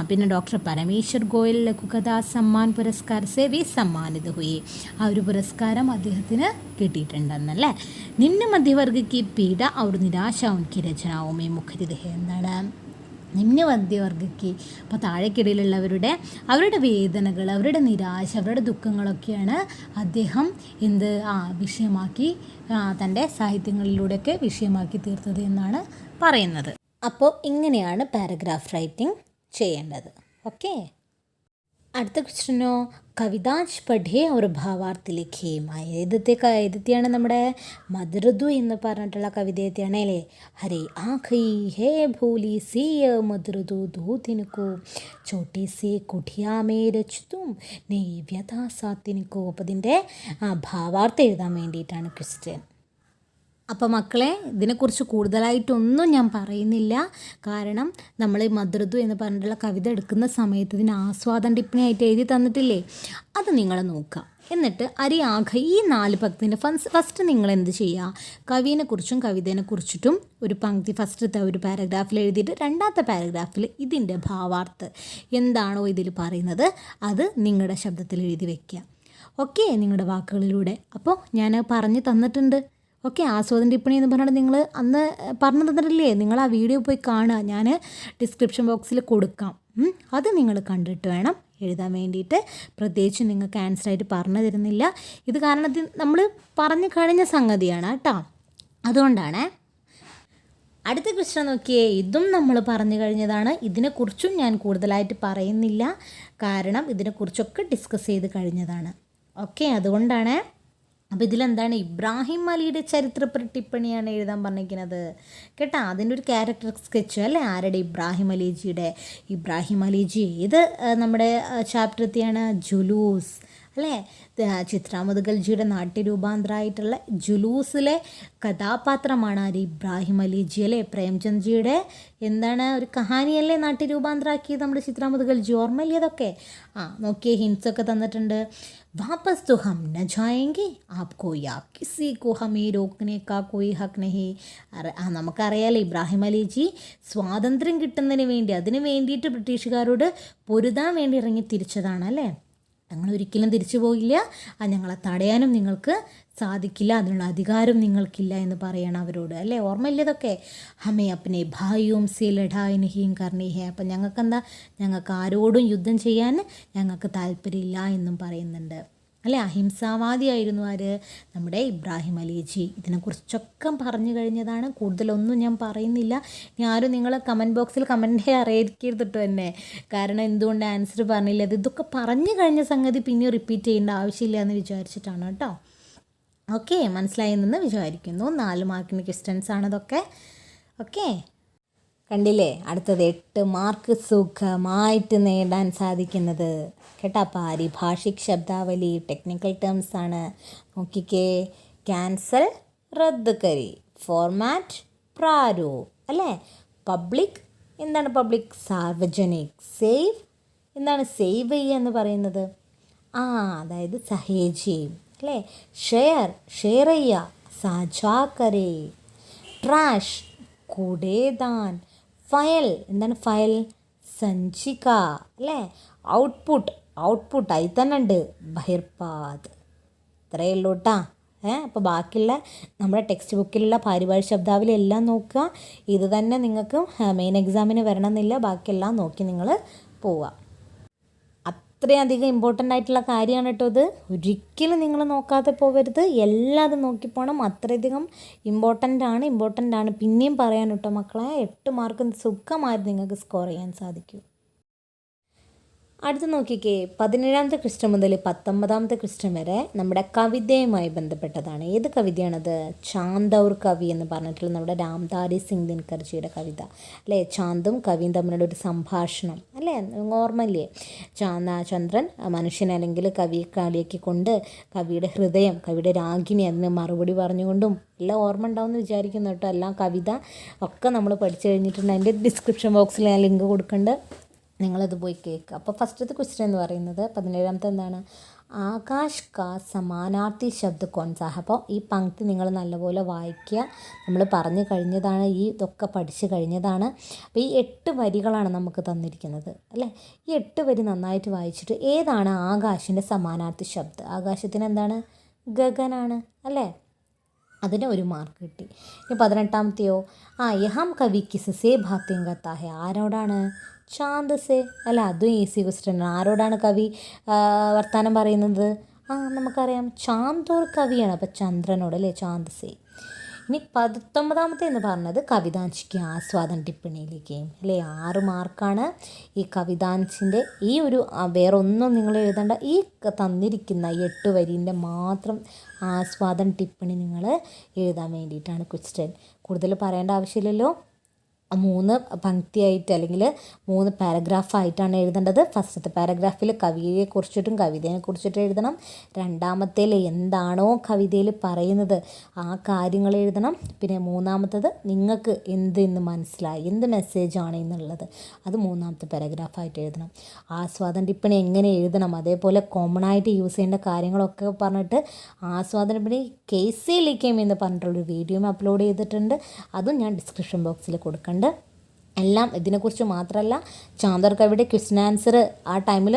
പിന്നെ ഡോക്ടർ പരമേശ്വർ ഗോയൽ ലഘുകഥാ സമ്മാൻ പുരസ്കാർ സേ വി സമ്മാനിത് ഹുയേ, ആ ഒരു പുരസ്കാരം അദ്ദേഹത്തിന് കിട്ടിയിട്ടുണ്ടെന്നല്ലേ. നിമ്ന മധ്യവർഗ കി പീഡ ഔർ നിരാശ ഉൻകി രചനാओं में മുഖരിത ഹേ, എന്താണ് നിമ്നമധ്യവർഗയ്ക്ക്, അപ്പോൾ താഴേക്കിടയിലുള്ളവരുടെ അവരുടെ വേദനകൾ, അവരുടെ നിരാശ, അവരുടെ ദുഃഖങ്ങളൊക്കെയാണ് അദ്ദേഹം വിഷയമാക്കി തൻ്റെ സാഹിത്യങ്ങളിലൂടെയൊക്കെ വിഷയമാക്കി തീർത്തത് എന്നാണ് പറയുന്നത്. അപ്പോൾ ഇങ്ങനെയാണ് പാരഗ്രാഫ് റൈറ്റിംഗ് ചെയ്യേണ്ടത്. ഓക്കെ, അടുത്ത ക്വസ്റ്റ്യനോ, കവിതാജ് പഠേ ഒരു ഭാവാർത്ഥ ലിഖേ. ഏതത്തെയാണ് നമ്മുടെ മധുരദു എന്ന് പറഞ്ഞിട്ടുള്ള കവിതയെത്തിയാണ് അല്ലേ. ഹരേ ആഖൈ ഹേ ഭൂലി സി മധുരദു ദൂ തിനക്കോ ചോട്ടി സി കുഠിയാമേ രചിതും നെയ് വ്യഥാ സാത്തിനിക്കോ. അപ്പോൾ ഇതിൻ്റെ ഭാവാർത്ഥം എഴുതാൻ വേണ്ടിയിട്ടാണ് ക്വസ്റ്റ്യൻ. അപ്പോൾ മക്കളെ, ഇതിനെക്കുറിച്ച് കൂടുതലായിട്ടൊന്നും ഞാൻ പറയുന്നില്ല, കാരണം നമ്മൾ മധുരദു എന്ന് പറഞ്ഞിട്ടുള്ള കവിത എടുക്കുന്ന സമയത്ത് ഇതിന് ആസ്വാദന ടിപ്പണിയായിട്ട് എഴുതി തന്നിട്ടില്ലേ, അത് നിങ്ങൾ നോക്കുക. എന്നിട്ട് അരി ആഘ ഈ 4 പക്തിൻ്റെ ഫസ്റ്റ് നിങ്ങൾ എന്ത് ചെയ്യുക, കവിയെക്കുറിച്ചും കവിതയെക്കുറിച്ചിട്ടും ഒരു പങ്ക്തി ഫസ്റ്റത്തെ ഒരു പാരഗ്രാഫിൽ എഴുതിയിട്ട് രണ്ടാമത്തെ പാരഗ്രാഫിൽ ഇതിൻ്റെ ഭാവാർത്ഥം എന്താണോ ഇതിൽ പറയുന്നത് അത് നിങ്ങളുടെ ശബ്ദത്തിൽ എഴുതി വയ്ക്കുക. ഓക്കെ, നിങ്ങളുടെ വാക്കുകളിലൂടെ. അപ്പോൾ ഞാൻ പറഞ്ഞു തന്നിട്ടുണ്ട്. ഓക്കെ, ആസ്വാദന ടിപ്പണി എന്ന് പറഞ്ഞിട്ട് നിങ്ങൾ അന്ന് പറഞ്ഞു തന്നിട്ടില്ലേ, നിങ്ങൾ ആ വീഡിയോ പോയി കാണുക, ഞാൻ ഡിസ്ക്രിപ്ഷൻ ബോക്സിൽ കൊടുക്കാം. അത് നിങ്ങൾ കണ്ടിട്ട് വേണം എഴുതാൻ വേണ്ടിയിട്ട്. പ്രത്യേകിച്ച് നിങ്ങൾക്ക് ആൻസറായിട്ട് പറഞ്ഞു തരുന്നില്ല. ഇത് കാരണം നമ്മൾ പറഞ്ഞു കഴിഞ്ഞ സംഗതിയാണ് കേട്ടോ, അതുകൊണ്ടാണ്. അടുത്ത ക്വസ്റ്റ്യൻ നോക്കിയേ, ഇതും നമ്മൾ പറഞ്ഞു കഴിഞ്ഞതാണ്. ഇതിനെക്കുറിച്ചും ഞാൻ കൂടുതലായിട്ട് പറയുന്നില്ല, കാരണം ഇതിനെക്കുറിച്ചൊക്കെ ഡിസ്കസ് ചെയ്ത് കഴിഞ്ഞതാണ്. ഓക്കെ, അതുകൊണ്ടാണ്. അപ്പോൾ ഇതിലെന്താണ്, ഇബ്രാഹിം അലിയുടെ ചരിത്ര ടിപ്പണിയാണ് എഴുതാൻ പറഞ്ഞിരിക്കുന്നത് കേട്ടോ. അതിൻ്റെ ഒരു ക്യാരക്ടർ സ്കെച്ച് അല്ലേ, ആരുടെ, ഇബ്രാഹിം അലിജിയുടെ. ഇബ്രാഹിം അലിജി ഏത് നമ്മുടെ ചാപ്റ്റർ എത്തിയാണ്, ജുലൂസ് അല്ലേ. ചിത്ര മുതുകൽജിയുടെ നാട്യരൂപാന്തരമായിട്ടുള്ള ജുലൂസിലെ കഥാപാത്രമാണ് ആര്, ഇബ്രാഹിം അലിജി അല്ലേ. പ്രേംചന്ദ്ജിയുടെ എന്താണ് ഒരു കഹാനിയല്ലേ നാട്യരൂപാന്തരമാക്കിയത് നമ്മുടെ ചിത്ര മുതുകൽജി, ഓർമ്മയില്ലേ അതൊക്കെ. നോക്കിയേ, ഹിൻസൊക്കെ തന്നിട്ടുണ്ട്. വാപ്പസ് तो हम न जाएंगे आपको या किसी को हमें रोकने का कोई हक नहीं. നമുക്കറിയാലോ, ഇബ്രാഹിം അലിജി സ്വാതന്ത്ര്യം കിട്ടുന്നതിന് വേണ്ടി, അതിന് വേണ്ടിയിട്ട് ബ്രിട്ടീഷുകാരോട് പൊരുതാൻ വേണ്ടി ഇറങ്ങി തിരിച്ചതാണ് അല്ലേ. ഞങ്ങൾ ഒരിക്കലും തിരിച്ചു പോകില്ല, ഞങ്ങളെ തടയാനും നിങ്ങൾക്ക് സാധിക്കില്ല, അതിനുള്ള അധികാരം നിങ്ങൾക്കില്ല എന്ന് പറയണം അവരോട് അല്ലേ. ഓർമ്മയില്ല ഇതൊക്കെ. ഹമേ അപ്പനെ ഭായിയും സി ലഡായി നഹീം കർണി ഹേ. അപ്പം ഞങ്ങൾക്കെന്താ, ഞങ്ങൾക്ക് ആരോടും യുദ്ധം ചെയ്യാൻ ഞങ്ങൾക്ക് താല്പര്യമില്ല എന്നും പറയുന്നുണ്ട് അല്ലേ. അഹിംസാവാദിയായിരുന്നു ആര്, നമ്മുടെ ഇബ്രാഹിം അലിജി. ഇതിനെക്കുറിച്ചൊക്കെ പറഞ്ഞു കഴിഞ്ഞതാണ്, കൂടുതലൊന്നും ഞാൻ പറയുന്നില്ല. ഇനി ആരും നിങ്ങൾ കമൻറ്റ് ബോക്സിൽ കമൻറ്റേ അറിയിക്കരുത് കേട്ടോ എന്നെ, കാരണം എന്തുകൊണ്ട് ആൻസർ പറഞ്ഞില്ല. ഇതൊക്കെ പറഞ്ഞു കഴിഞ്ഞ സംഗതി പിന്നെ റിപ്പീറ്റ് ചെയ്യേണ്ട ആവശ്യമില്ല എന്ന് വിചാരിച്ചിട്ടാണ് കേട്ടോ. ഓക്കെ, മനസ്സിലായെന്ന് വിചാരിക്കുന്നു. 4 മാർക്കിന് ക്വസ്റ്റ്യൻസ് ആണതൊക്കെ. ഓക്കെ, കണ്ടില്ലേ. അടുത്തത് 8 മാർക്ക് സുഖമായിട്ട് നേടാൻ സാധിക്കുന്നത് കേട്ടോ. പാരിഭാഷിക് ശബ്ദാവലി, ടെക്നിക്കൽ ടേംസ് ആണ്. നോക്കിക്കേ, ക്യാൻസൽ, റദ്ദ് കരി, ഫോർമാറ്റ്, പ്രാരൂപ് അല്ലേ. പബ്ലിക്, എന്താണ് പബ്ലിക്, സാർവജനിക്. സേവ്, എന്താണ് സേവ് ചെയ്യുക എന്ന് പറയുന്നത്, അതായത് സഹേജിയും അല്ലേ. ഷെയർ, ഷെയർ ചെയ്യുക, സാജാ കരേ. ട്രാഷ്, കൂടേദാൻ. ഫയൽ, എന്താണ് ഫയൽ, സഞ്ചിക അല്ലേ. ഔട്ട്പുട്ട്, ഔട്ട്പുട്ട് ആയി തന്നെ ഉണ്ട്, ബഹിർപാദ്. ഇത്രയേ ഉള്ളൂ കേട്ടോ. അപ്പോൾ ബാക്കിയുള്ള നമ്മുടെ ടെക്സ്റ്റ് ബുക്കിലുള്ള പാരിഭാഷിക ശബ്ദാവലി എല്ലാം നോക്കുക. ഇത് തന്നെ നിങ്ങൾക്ക് മെയിൻ എക്സാമിന് വരണമെന്നില്ല, ബാക്കിയെല്ലാം നോക്കി നിങ്ങൾ പോവുക. അത്രയധികം ഇമ്പോർട്ടൻ്റ് ആയിട്ടുള്ള കാര്യമാണ് കേട്ടോ ഇത്. ഒരിക്കലും നിങ്ങൾ നോക്കാതെ പോകരുത്, എല്ലാതും നോക്കിപ്പോണം. അത്രയധികം ഇമ്പോർട്ടൻ്റ് ആണ്. പിന്നെയും പറയാൻ കേട്ടോ മക്കളെ, 8 മാർക്ക് സുഖമായിട്ട് നിങ്ങൾക്ക് സ്കോർ ചെയ്യാൻ സാധിക്കും. അടുത്ത് നോക്കിക്കേ, 17ാമത്തെ ക്വസ്റ്റ്യൻ മുതൽ 19ാമത്തെ ക്വസ്റ്റ്യൻ വരെ നമ്മുടെ കവിതയുമായി ബന്ധപ്പെട്ടതാണ്. ഏത് കവിതയാണത്, ചാന്ദൗർ കവി എന്ന് പറഞ്ഞിട്ടുള്ള നമ്മുടെ രാംധാരി സിംഗ് ദിനകർജിയുടെ കവിത അല്ലേ. ചാന്തും കവിയും തമ്മിലുള്ള ഒരു സംഭാഷണം അല്ലേ, ഓർമ്മയില്ലേ. ചന്ദ്രൻ മനുഷ്യൻ അല്ലെങ്കിൽ കവിയെ കളിയാക്കിക്കൊണ്ട് കവിയുടെ ഹൃദയം, കവിയുടെ രാഗിണി അതിന് മറുപടി പറഞ്ഞുകൊണ്ടും എല്ലാം ഓർമ്മ ഉണ്ടാവുമെന്ന് വിചാരിക്കുന്നു കേട്ടോ. എല്ലാം കവിത ഒക്കെ നമ്മൾ പഠിച്ചു കഴിഞ്ഞിട്ടുണ്ട്. അതിൻ്റെ ഡിസ്ക്രിപ്ഷൻ ബോക്സിൽ ഞാൻ ലിങ്ക് കൊടുക്കുന്നുണ്ട്, നിങ്ങളത് പോയി കേൾക്കുക. അപ്പോൾ ഫസ്റ്റത്തെ ക്വസ്റ്റ്യൻ എന്ന് പറയുന്നത് 17ാമത്തെ എന്താണ്, ആകാശ് കാ സമാനാർത്ഥി ശബ്ദ കോൺസാ. അപ്പോൾ ഈ പങ്ക്തി നിങ്ങൾ നല്ലപോലെ വായിക്കുക. നമ്മൾ പറഞ്ഞു കഴിഞ്ഞതാണ്, ഇതൊക്കെ പഠിച്ചു കഴിഞ്ഞതാണ്. അപ്പോൾ ഈ 8 വരികളാണ് നമുക്ക് തന്നിരിക്കുന്നത് അല്ലേ. ഈ 8 വരി നന്നായിട്ട് വായിച്ചിട്ട് ഏതാണ് ആകാശിൻ്റെ സമാനാർത്ഥി ശബ്ദം. ആകാശത്തിന് എന്താണ്, ഗഗനാണ് അല്ലേ. അതിന് 1 മാർക്ക് കിട്ടി. ഇനി 18ാമത്തെയോ, യഹം കവി കിസ്സേ ബാത്തേം കർത്താ ഹെ. ആരോടാണ്, ചാന്ദ് സേ അല്ല. അതും ഈസി ക്വസ്റ്റ്യൻ. ആരോടാണ് കവി വർത്താനം പറയുന്നത്, നമുക്കറിയാം ചാന്തോർ കവിയാണ്, അപ്പോൾ ചന്ദ്രനോട് അല്ലേ, ചാന്ദ് സേ. ഇനി 19ാമത്തെ എന്ന് പറഞ്ഞത് കവിതാംശിക്ക് ആസ്വാദന ടിപ്പണിയിലേക്ക് അല്ലേ. 6 മാർക്കാണ് ഈ കവിതാംശിൻ്റെ. ഈ ഒരു വേറെ ഒന്നും നിങ്ങൾ എഴുതേണ്ട, ഈ തന്നിരിക്കുന്ന 8 വരീൻ്റെ മാത്രം ആസ്വാദന ടിപ്പണി നിങ്ങൾ എഴുതാൻ വേണ്ടിയിട്ടാണ് ക്വസ്റ്റ്യൻ. കൂടുതൽ പറയേണ്ട ആവശ്യമില്ലല്ലോ. 3 പങ്ക്തിയായിട്ട് അല്ലെങ്കിൽ 3 പാരഗ്രാഫായിട്ടാണ് എഴുതേണ്ടത്. ഫസ്റ്റത്തെ പാരഗ്രാഫിൽ കവിയെക്കുറിച്ചിട്ടും കവിതയെക്കുറിച്ചിട്ടും എഴുതണം. രണ്ടാമത്തേൽ എന്താണോ കവിതയിൽ പറയുന്നത് ആ കാര്യങ്ങൾ എഴുതണം. പിന്നെ 3ാമത്തത് നിങ്ങൾക്ക് എന്തെന്ന് മനസ്സിലായി, എന്ത് മെസ്സേജാണ് എന്നുള്ളത്, അത് 3ാമത്തെ പാരഗ്രാഫായിട്ട് എഴുതണം. ആസ്വാദന ടിപ്പണി എങ്ങനെ എഴുതണം, അതേപോലെ കോമൺ ആയിട്ട് യൂസ് ചെയ്യേണ്ട കാര്യങ്ങളൊക്കെ പറഞ്ഞിട്ട് ആസ്വാദന ടിപ്പണി KC ലിഖേം എന്ന് പറഞ്ഞിട്ടുള്ളൊരു വീഡിയോ അപ്ലോഡ് ചെയ്തിട്ടുണ്ട്. അതും ഞാൻ ഡിസ്ക്രിപ്ഷൻ ബോക്സിൽ കൊടുക്കുന്നുണ്ട്. എല്ലാം ഇതിനെക്കുറിച്ച് മാത്രമല്ല ചാന്ദർ കവിയുടെ ക്വസ്റ്റ്യൻ ആൻസർ ആ ടൈമിൽ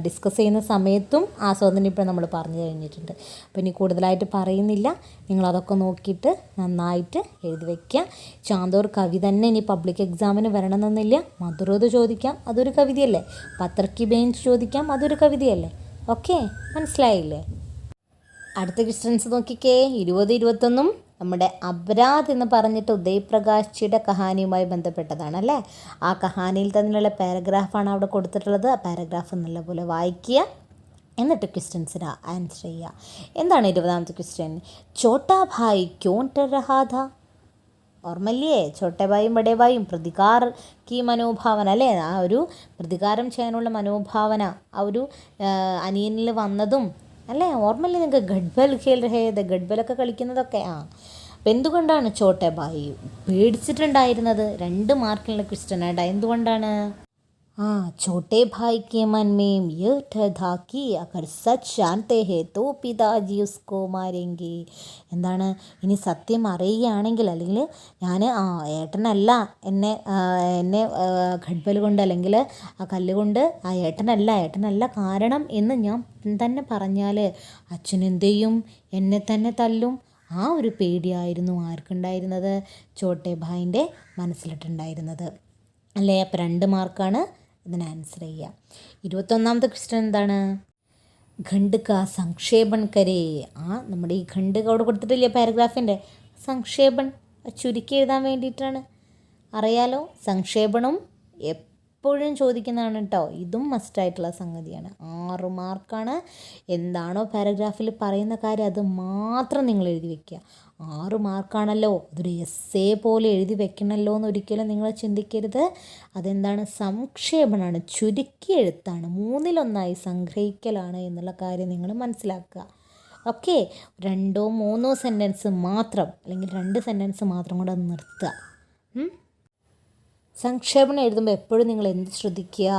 ഡിസ്കസ് ചെയ്യുന്ന സമയത്തും ആസ്വാദനം ഇപ്പോൾ നമ്മൾ പറഞ്ഞു കഴിഞ്ഞിട്ടുണ്ട്. അപ്പോൾ ഇനി കൂടുതലായിട്ട് പറയുന്നില്ല, നിങ്ങളതൊക്കെ നോക്കിയിട്ട് നന്നായിട്ട് എഴുതി വയ്ക്കുക. ചാന്ദോർ കവി തന്നെ ഇനി പബ്ലിക് എക്സാമിന് വരണമെന്നൊന്നുമില്ല. മധുരോത് ചോദിക്കാം, അതൊരു കവിതയല്ലേ. പത്രക്ക് ബെഞ്ച് ചോദിക്കാം, അതൊരു കവിതയല്ലേ. ഓക്കെ, മനസ്സിലായില്ലേ? അടുത്ത ക്വസ്റ്റ്യൻസ് നോക്കിക്കേ. 20-21 നമ്മുടെ അപരാധ് എന്ന് പറഞ്ഞിട്ട് ഉദയ് പ്രകാശ്ജിയുടെ കഹാനിയുമായി ബന്ധപ്പെട്ടതാണ് അല്ലേ. ആ കഹാനിയിൽ തന്നെയുള്ള പാരഗ്രാഫാണ് അവിടെ കൊടുത്തിട്ടുള്ളത്. ആ പാരഗ്രാഫ് നല്ലപോലെ വായിക്കുക, എന്നിട്ട് ക്വസ്റ്റ്യൻസിന് ആൻസർ ചെയ്യുക. എന്താണ് 20ാമത്തെ ക്വസ്റ്റ്യൻ? ചോട്ടാ ഭായ് ക്യോൺ ഡർ രഹാ ഥാ? ഓർമ്മല്ലേ, ചോട്ടെ ഭായും ബഡേ ഭായും പ്രതികാർ കി മനോഭാവന അല്ലേ. ആ ഒരു പ്രതികാരം ചെയ്യാനുള്ള മനോഭാവന ആ ഒരു അനിയനിൽ വന്നതും അല്ലേ, ഓർമ്മല്ലേ നിങ്ങൾക്ക്? ഗഡ്ബൽ ഖേൽ രഹേത്, ഗഡ്ബലൊക്കെ കളിക്കുന്നതൊക്കെ. അപ്പം എന്തുകൊണ്ടാണ് ചോട്ടെ ഭായി പേടിച്ചിട്ടുണ്ടായിരുന്നത്? 2 മാർക്കിനുള്ള ക്വസ്റ്റ്യൻ ആയിട്ടാ. എന്തുകൊണ്ടാണ്? छोटे भाई के मन में यह डर था कि अगर सच जानते हैं तो പിതാജി ഉസ്കോ മാരെങ്കി. എന്താണ്, ഇനി സത്യം അറിയുകയാണെങ്കിൽ, അല്ലെങ്കിൽ ഞാൻ ഏട്ടനല്ല എന്നെ ഖഡ്ബൽ കൊണ്ട് അല്ലെങ്കിൽ ആ കല്ലുകൊണ്ട് ഏട്ടനല്ല കാരണം എന്ന് ഞാൻ തന്നെ പറഞ്ഞാൽ അച്ഛനെന്ത് ചെയ്യും? എന്നെ തന്നെ തല്ലും. ആ ഒരു പേടിയായിരുന്നു ആർക്കുണ്ടായിരുന്നത്? ചോട്ടെ ഭായിൻ്റെ മനസ്സിലിട്ടുണ്ടായിരുന്നത് അല്ലേ. അപ്പോൾ 2 മാർക്കാണ് ഇതിന് ആൻസർ ചെയ്യുക. 21ാമത്തെ ക്വസ്റ്റ്യൻ എന്താണ്? ഖണ്ഡ് കാ സംക്ഷേപൺ കരേ. നമ്മുടെ ഈ ഖണ്ഡ് അവിടെ കൊടുത്തിട്ടില്ലേ പാരഗ്രാഫിൻ്റെ സംക്ഷേപൺ ചുരുക്കി എഴുതാൻ വേണ്ടിയിട്ടാണ്. അറിയാലോ, സംക്ഷേപണം എപ്പോഴും ചോദിക്കുന്നതാണ് കേട്ടോ. ഇതും മസ്റ്റായിട്ടുള്ള സംഗതിയാണ്. 6 മാർക്കാണ്. എന്താണോ പാരഗ്രാഫിൽ പറയുന്ന കാര്യം അത് മാത്രം നിങ്ങൾ എഴുതി വയ്ക്കുക. 6 മാർക്കാണല്ലോ, അതൊരു എസ്സേ പോലെ എഴുതി വെക്കണമല്ലോ എന്ന് ഒരിക്കലും നിങ്ങൾ ചിന്തിക്കരുത്. അതെന്താണ്? സംക്ഷേപണമാണ്, ചുരുക്കി എഴുത്താണ്, 3-1 സംഗ്രഹിക്കലാണ് എന്നുള്ള കാര്യം നിങ്ങൾ മനസ്സിലാക്കുക. ഓക്കെ, 2-3 സെൻറ്റൻസ് മാത്രം അല്ലെങ്കിൽ 2 സെൻറ്റൻസ് മാത്രം കൂടെ നിർത്തുക. സംക്ഷേപണം എഴുതുമ്പോൾ എപ്പോഴും നിങ്ങൾ എന്ത് ശ്രദ്ധിക്കുക?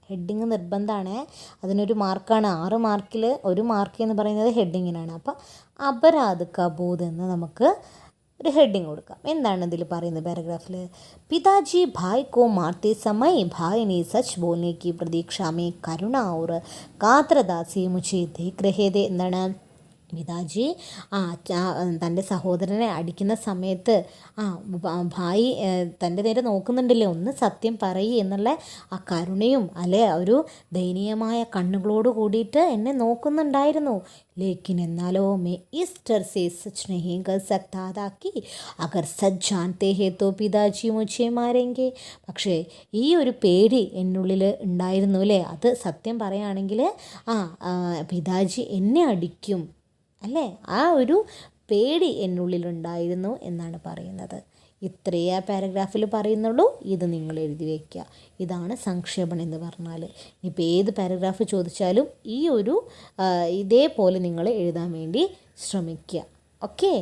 ഹെഡിങ് നിർബന്ധമാണ്. അതിനൊരു മാർക്കാണ്. 6 മാർക്കിൽ 1 മാർക്ക് എന്ന് പറയുന്നത് ഹെഡിങ്ങിനാണ്. അപ്പോൾ അപരാധ് കബൂദ് എന്ന് നമുക്ക് ഒരു ഹെഡിങ് കൊടുക്കാം. എന്താണ് ഇതിൽ പറയുന്നത് പാരഗ്രാഫിൽ? പിതാജി ഭായ് കോ മാർത്തെ സമയ് ഭായ് ने सच बोलने की प्रतीक्षा में करुणा और कातरता से मुझे देख रहे थे. എന്താണ്, പിതാജി തൻ്റെ സഹോദരനെ അടിക്കുന്ന സമയത്ത് ഭായി തൻ്റെ നേരെ നോക്കുന്നുണ്ടല്ലേ, ഒന്ന് സത്യം പറയ് എന്നുള്ള ആ കരുണയും അല്ലെ ഒരു ദയനീയമായ കണ്ണുകളോട് കൂടിയിട്ട് എന്നെ നോക്കുന്നുണ്ടായിരുന്നു. ലേക്കിൻ എന്നാലോ may is Darr say such നഹീ കർ സക്താ താ കി അഗർ സച്ച് ജാൻതേ ഹേ തോ പിതാജി മുझे മാരെങ്കെ. പക്ഷേ ഈ ഒരു പേടി എന്നുള്ളിൽ ഉണ്ടായിരുന്നു അല്ലേ, അത് സത്യം പറയുകയാണെങ്കിൽ പിതാജി എന്നെ അടിക്കും അല്ലേ, ആ ഒരു പേടി എന്നുള്ളിലുണ്ടായിരുന്നു എന്നാണ് പറയുന്നത്. ഇത്രയേ ആ പാരഗ്രാഫിൽ പറയുന്നുള്ളൂ. ഇത് നിങ്ങൾ എഴുതി വയ്ക്കുക. ഇതാണ് സംക്ഷേപണം എന്ന് പറഞ്ഞാൽ. ഇനിയിപ്പോൾ ഏത് പാരഗ്രാഫ് ചോദിച്ചാലും ഈ ഒരു ഇതേപോലെ നിങ്ങൾ എഴുതാൻ വേണ്ടി ശ്രമിക്കുക. ഓക്കെ,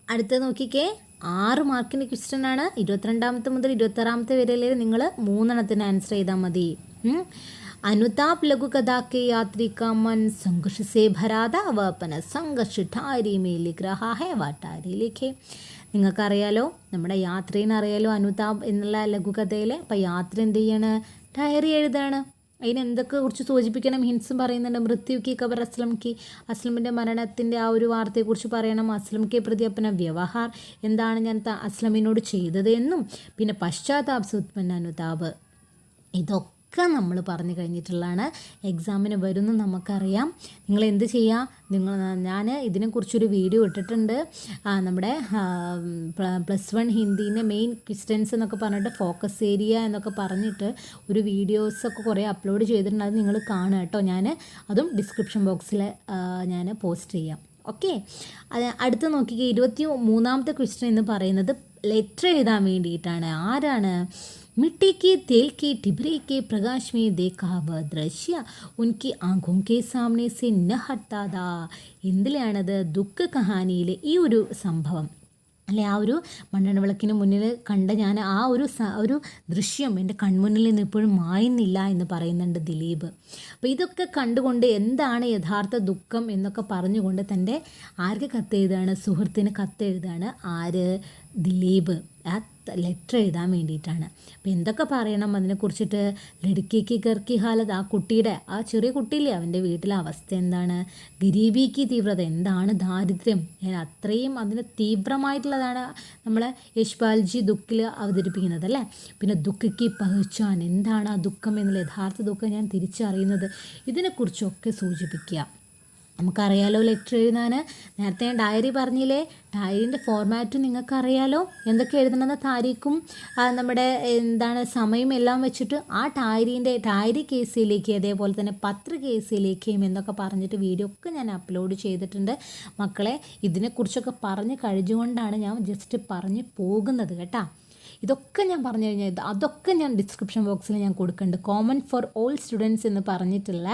അടുത്ത നോക്കിക്കേ. 6 മാർക്കിൻ്റെ ക്വസ്റ്റ്യനാണ്. 22ാമത്തെ മുതൽ 26ാമത്തെ വരെ നിങ്ങൾ 3 ആൻസർ ചെയ്താൽ മതി. अनुताप लघु कथा के यात्री का मन संघर्ष से भरा था. वह अपना संघर्ष डायरी में लिख रहा है. वह डायरी लिखे. നിങ്ങൾക്കറിയാലോ, നമ്മുടെ യാത്രയെന്നറിയാലോ അനുതാപ് എന്നുള്ള ലഘുകഥയിൽ. അപ്പോൾ യാത്ര എന്ത് ചെയ്യാണ്? ഡയറി എഴുതാണ്. അതിന് എന്തൊക്കെ കുറിച്ച് സൂചിപ്പിക്കണം? ഹിൻസും പറയുന്നുണ്ട്. മൃത്യു കി ഖബർ അസ്ലം കി, അസ്ലമിൻ്റെ മരണത്തിൻ്റെ ആ ഒരു വാർത്തയെക്കുറിച്ച് പറയണം. അസ്ലം കെ പ്രതി അപ്പന വ്യവഹാർ, എന്താണ് ഞാൻ അസ്ലമിനോട് ചെയ്തത് എന്നും, പിന്നെ പശ്ചാത്താപ് സുത്പന്ന അനുതാപ്, ഇതൊക്കെ നമ്മൾ പറഞ്ഞു കഴിഞ്ഞിട്ടുള്ളതാണ്. എക്സാമിന് വരുന്നു നമുക്കറിയാം. നിങ്ങൾ എന്ത് ചെയ്യുക? ഞാൻ ഇതിനെക്കുറിച്ചൊരു വീഡിയോ ഇട്ടിട്ടുണ്ട്. നമ്മുടെ +1 ഹിന്ദീൻ്റെ മെയിൻ ക്വസ്റ്റ്യൻസ് എന്നൊക്കെ പറഞ്ഞിട്ട് ഫോക്കസ് ഏരിയ എന്നൊക്കെ പറഞ്ഞിട്ട് ഒരു വീഡിയോസൊക്കെ കുറേ അപ്ലോഡ് ചെയ്തിട്ടുണ്ട്. അത് നിങ്ങൾ കാണുക കേട്ടോ. ഞാൻ അതും ഡിസ്ക്രിപ്ഷൻ ബോക്സിൽ ഞാൻ പോസ്റ്റ് ചെയ്യാം. ഓക്കെ, അടുത്ത് നോക്കിക്കുക. 23ാമത്തെ ക്വസ്റ്റ്യൻ എന്ന് പറയുന്നത് ലെറ്റർ എഴുതാൻ വേണ്ടിയിട്ടാണ്. ആരാണ്? मिट्टी की तेल की टिबरी के प्रकाश में देखा वह दृश्य उनकी आंखों के सामने से न हटता था. എന്തിലാണത്? ദുഃഖ കഹാനിയിലെ ഈ ഒരു സംഭവം അല്ലെ, ആ ഒരു മണ്ണെണ്ണ വിളക്കിന് മുന്നിൽ കണ്ട ഞാൻ ആ ഒരു ദൃശ്യം എൻ്റെ കൺമുന്നിൽ നിന്ന് ഇപ്പോഴും മായുന്നില്ല എന്ന് പറയുന്നുണ്ട് ദിലീപ്. അപ്പോൾ ഇതൊക്കെ കണ്ടുകൊണ്ട് എന്താണ് യഥാർത്ഥ ദുഃഖം എന്നൊക്കെ പറഞ്ഞുകൊണ്ട് തൻ്റെ ആർക്ക് കത്തെഴുതാണ്? സുഹൃത്തിന് കത്തെഴുതാണ്. ആര്? ദിലീപ് ആ ലെറ്റർ എഴുതാൻ വേണ്ടിയിട്ടാണ്. അപ്പോൾ എന്തൊക്കെ പറയണം അതിനെക്കുറിച്ചിട്ട്? ലടുക്കിക്ക് കർക്കി ഹാലത്, ആ കുട്ടിയുടെ, ആ ചെറിയ കുട്ടിയില്ലേ, അവൻ്റെ വീട്ടിലെ അവസ്ഥ എന്താണ്? ഗരീബിക്ക് തീവ്രത എന്താണ്? ദാരിദ്ര്യം അത്രയും അതിന് തീവ്രമായിട്ടുള്ളതാണ് നമ്മളെ യശ്പാൽജി ദുഃഖിൽ അവതരിപ്പിക്കുന്നത് അല്ലേ. പിന്നെ ദുഃഖിക്ക് പഹച്ചാൻ, എന്താണ് ആ ദുഃഖം എന്നുള്ള യഥാർത്ഥ ദുഃഖം ഞാൻ തിരിച്ചറിയുന്നത്, ഇതിനെക്കുറിച്ചൊക്കെ സൂചിപ്പിക്കുക. നമുക്കറിയാലോ ലെറ്റർ എഴുതാൻ. നേരത്തെ ഞാൻ ഡയറി പറഞ്ഞില്ലേ, ഡയറീൻ്റെ ഫോർമാറ്റ് നിങ്ങൾക്കറിയാലോ. എന്തൊക്കെ എഴുതണമെന്ന താരീഖും നമ്മുടെ എന്താണ് സമയം എല്ലാം വെച്ചിട്ട് ആ ഡയറി കേസിലേക്ക്, അതേപോലെ തന്നെ പത്ര കേസിലേക്കും എന്നൊക്കെ പറഞ്ഞിട്ട് വീഡിയോ ഒക്കെ ഞാൻ അപ്ലോഡ് ചെയ്തിട്ടുണ്ട് മക്കളെ. ഇതിനെക്കുറിച്ചൊക്കെ പറഞ്ഞ് കഴിഞ്ഞുകൊണ്ടാണ് ഞാൻ ജസ്റ്റ് പറഞ്ഞ് പോകുന്നത് കേട്ടോ. ഇതൊക്കെ ഞാൻ പറഞ്ഞു കഴിഞ്ഞാൽ അതൊക്കെ ഞാൻ ഡിസ്ക്രിപ്ഷൻ ബോക്സിൽ ഞാൻ കൊടുക്കുന്നുണ്ട്. കോമൺ ഫോർ ഓൾ സ്റ്റുഡൻസ് എന്ന് പറഞ്ഞിട്ടുള്ള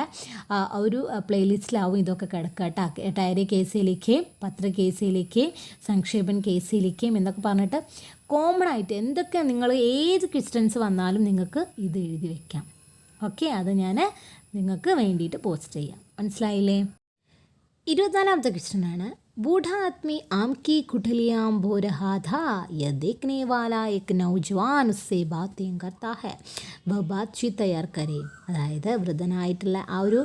ഒരു പ്ലേലിസ്റ്റിലാവും ഇതൊക്കെ കിടക്കുക കേട്ടോ. ഡയറി കേസിലേക്ക്, പത്ര കേസിലേക്ക്, സംക്ഷേപൻ കേസിലേക്കും എന്നൊക്കെ പറഞ്ഞിട്ട് കോമൺ ആയിട്ട് എന്തൊക്കെ നിങ്ങൾ ഏത് ക്വസ്റ്റ്യൻസ് വന്നാലും നിങ്ങൾക്ക് ഇത് എഴുതി വയ്ക്കാം. ഓക്കെ, അത് ഞാൻ നിങ്ങൾക്ക് വേണ്ടിയിട്ട് പോസ്റ്റ് ചെയ്യാം. മനസ്സിലായില്ലേ? 24ാമത്തെ ക്വസ്റ്റ്യനാണ്. बूढ़ा आदमी आम की गुठलियाँ बो रहा था, यह देखने वाला एक नौजवान उससे बातें करता है, वह बातचीत तैयार करे. അതായത് വൃദ്ധനായിട്ടുള്ള ആ ഒരു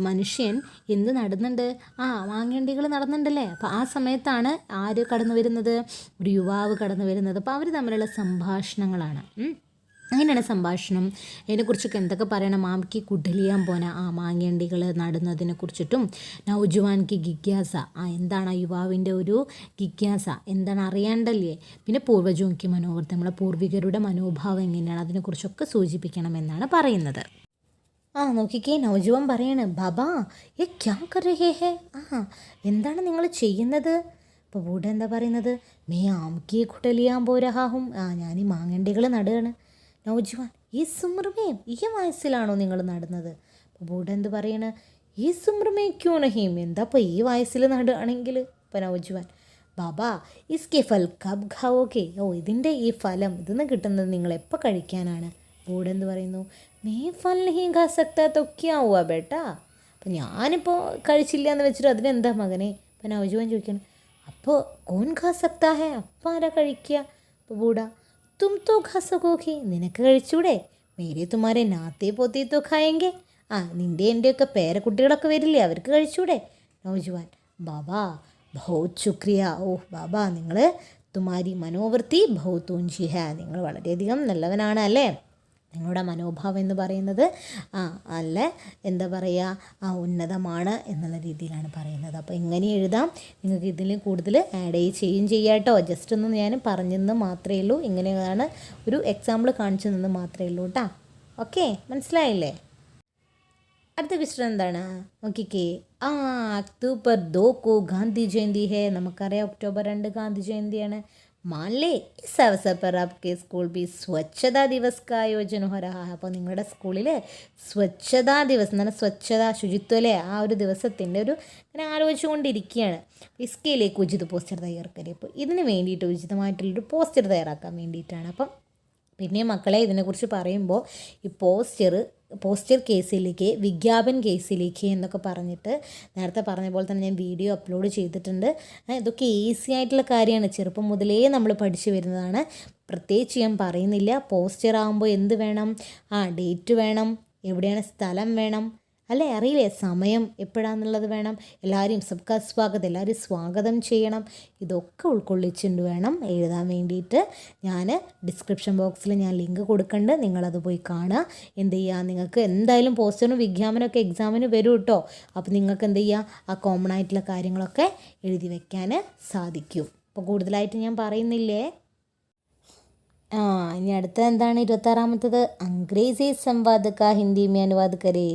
മനുഷ്യൻ എന്ത് നടന്നുണ്ട്? മാങ്ങണ്ടികൾ നടന്നുണ്ടല്ലേ. അപ്പോൾ ആ സമയത്താണ് ആര് കടന്നു വരുന്നത്? ഒരു യുവാവ് കടന്നു വരുന്നത്. അപ്പോൾ അവർ തമ്മിലുള്ള സംഭാഷണങ്ങളാണ്. അങ്ങനെയാണ് സംഭാഷണം. അതിനെക്കുറിച്ചൊക്കെ എന്തൊക്കെ പറയണം? മാമിക്ക് കുടലിയാൻ പോന മാങ്ങണ്ടികൾ നടുന്നതിനെ കുറിച്ചിട്ടും, നൗജുവാൻക്ക് ജിജ്ഞാസ, എന്താണ് ആ യുവാവിൻ്റെ ഒരു ജിജ്ഞാസ, എന്താണ് അറിയാണ്ടല്ലേ. പിന്നെ പൂർവ്വജോക്ക് മനോവർത്തം, നമ്മളെ പൂർവികരുടെ മനോഭാവം എങ്ങനെയാണ്, അതിനെക്കുറിച്ചൊക്കെ സൂചിപ്പിക്കണമെന്നാണ് പറയുന്നത്. നോക്കിക്കേ, നൗജുവാൻ പറയാണ്, ബാബാ ഏ ക്യാ കർ രഹേ ഹേ, എന്താണ് നിങ്ങൾ ചെയ്യുന്നത്? അപ്പോൾ ബൂഢ എന്താ പറയുന്നത്? മേ ആംകി കുടലിയാൻ പോരഹാഹും, ഞാൻ ഈ മാങ്ങണ്ടികൾ നടുകയാണ്. നൗജുവാൻ, ഈ സുമ്രമേ, ഈ വയസ്സിലാണോ നിങ്ങൾ നടുന്നത്? അപ്പോൾ ബൂഢ എന്ത് പറയണ? ഈ സുമ്രമേ ക്യോ നഹീം, എന്താ ഇപ്പോൾ ഈ വയസ്സിൽ നടുകയാണെങ്കിൽ? ഇപ്പോൾ നൗജുവാൻ, ബാബാ ഇസ്കെ ഫൽ കബ് ഖാവോക്കെ, ഇതിൻ്റെ ഈ ഫലം ഇതിന്ന് കിട്ടുന്നത് നിങ്ങൾ എപ്പോൾ കഴിക്കാനാണ്? ബൂഢ എന്ത് പറയുന്നു? മേ ഫൽ നഹീം ഖാ സക്താ തോ ക്യാ ഹുവാ ബേട്ടാ, അപ്പോൾ ഞാനിപ്പോൾ കഴിച്ചില്ല എന്ന് വെച്ചിട്ട് അതിനെന്താ മകനെ? അപ്പോൾ നൗജുവാൻ ചോദിക്കണം, അപ്പോൾ കോൻ ഖാ സക്താ ഹേ, അപ്പം ആരാ കഴിക്കുക? അപ്പോൾ ബൂഢ, തും തോ ഖാ സകോഗി, നിനക്ക് കഴിച്ചൂടെ? മേരെ തുമാരെ നാത്തേ പോത്തേ തോ ഖായെങ്കെ, നിൻ്റെ എൻ്റെയൊക്കെ പേരക്കുട്ടികളൊക്കെ വരില്ലേ, അവർക്ക് കഴിച്ചൂടെ? നൗജുവാൻ, ബാബാ ബഹുത് ശുക്രിയ, ബാബാ നിങ്ങൾ തുമാരി മനോവൃത്തി ബഹുത് ഊഞ്ചി ഹേ, നിങ്ങൾ വളരെയധികം നല്ലവനാണ് അല്ലേ. നിങ്ങളുടെ മനോഭാവം എന്ന് പറയുന്നത് അല്ല എന്താ പറയുക, ഉന്നതമാണ് എന്നുള്ള രീതിയിലാണ് പറയുന്നത്. അപ്പോൾ എങ്ങനെ എഴുതാം? നിങ്ങൾക്ക് ഇതിൽ കൂടുതൽ ആഡ് ചെയ്യുകയും ചെയ്യാം കേട്ടോ. ജസ്റ്റ് ഒന്ന് ഞാൻ പറഞ്ഞെന്ന് മാത്രമേ ഉള്ളൂ, ഇങ്ങനെയാണ് ഒരു എക്സാമ്പിൾ കാണിച്ചു നിന്ന് മാത്രമേ ഉള്ളൂ കേട്ടോ. ഓക്കെ, മനസ്സിലായില്ലേ? അടുത്ത ക്വസ്റ്റ്യൻ എന്താണ് നോക്കിക്കേ. അക്ടോബർ 2 ഗാന്ധി ജയന്തി ഹേ, നമുക്കറിയാം ഒക്ടോബർ 2 ഗാന്ധി ജയന്തിയാണ്. मान ले इस अवसर पर आपके स्कूल भी स्वच्छता दिवस का आयोजन हो रहा है. അപ്പോൾ നിങ്ങളുടെ സ്കൂളിൽ സ്വച്ഛതാ ദിവസം എന്നാണ്, സ്വച്ഛത ശുചിത്വമല്ലേ, ആ ഒരു ദിവസത്തിൻ്റെ ഒരു ഇങ്ങനെ ആലോചിച്ചുകൊണ്ടിരിക്കുകയാണ്. ഇസ്കയിലേക്ക് ഉചിത പോസ്റ്റർ തയ്യാറാക്കല്, അപ്പോൾ ഇതിന് വേണ്ടിയിട്ട് ഉചിതമായിട്ടുള്ളൊരു പോസ്റ്റർ തയ്യാറാക്കാൻ വേണ്ടിയിട്ടാണ്. അപ്പം പിന്നെ മക്കളെ ഇതിനെക്കുറിച്ച് പറയുമ്പോൾ ഈ പോസ്റ്റർ കേസിലേക്ക്, വിജ്ഞാപൻ കേസിലേക്ക് എന്നൊക്കെ പറഞ്ഞിട്ട് നേരത്തെ പറഞ്ഞ പോലെ തന്നെ ഞാൻ വീഡിയോ അപ്ലോഡ് ചെയ്തിട്ടുണ്ട്. ഇതൊക്കെ ഈസി ആയിട്ടുള്ള കാര്യമാണ്, ചെറുപ്പം മുതലേ നമ്മൾ പഠിച്ചു വരുന്നതാണ്. പ്രത്യേകിച്ച് ഞാൻ പറയുന്നില്ല. പോസ്റ്റർ ആകുമ്പോൾ എന്ത് വേണം? ഡേറ്റ് വേണം, എവിടെയാണ് സ്ഥലം വേണം അല്ലേ, അറിയില്ലേ, സമയം എപ്പോഴാണെന്നുള്ളത് വേണം, എല്ലാവരെയും സബ്കാ സ്വാഗതം, എല്ലാവരും സ്വാഗതം ചെയ്യണം. ഇതൊക്കെ ഉൾക്കൊള്ളിച്ചുകൊണ്ട് വേണം എഴുതാൻ വേണ്ടിയിട്ട്. ഞാൻ ഡിസ്ക്രിപ്ഷൻ ബോക്സിൽ ഞാൻ ലിങ്ക് കൊടുക്കുന്നുണ്ട്, നിങ്ങളത് പോയി കാണുക. എന്ത് ചെയ്യുക, നിങ്ങൾക്ക് എന്തായാലും പോസ്റ്ററിനും വിജ്ഞാപനമൊക്കെ എക്സാമിന് വരും കേട്ടോ. അപ്പോൾ നിങ്ങൾക്ക് എന്ത് ചെയ്യുക, ആ കോമൺ ആയിട്ടുള്ള കാര്യങ്ങളൊക്കെ എഴുതി വയ്ക്കാൻ സാധിക്കും. അപ്പോൾ കൂടുതലായിട്ട് ഞാൻ പറയുന്നില്ലേ. ഇനി അടുത്ത എന്താണ് 26ാമത്തത്? അംഗ്രേസി സംവാദ് കാ ഹിന്ദി മേ അനുവാദ് കരേ.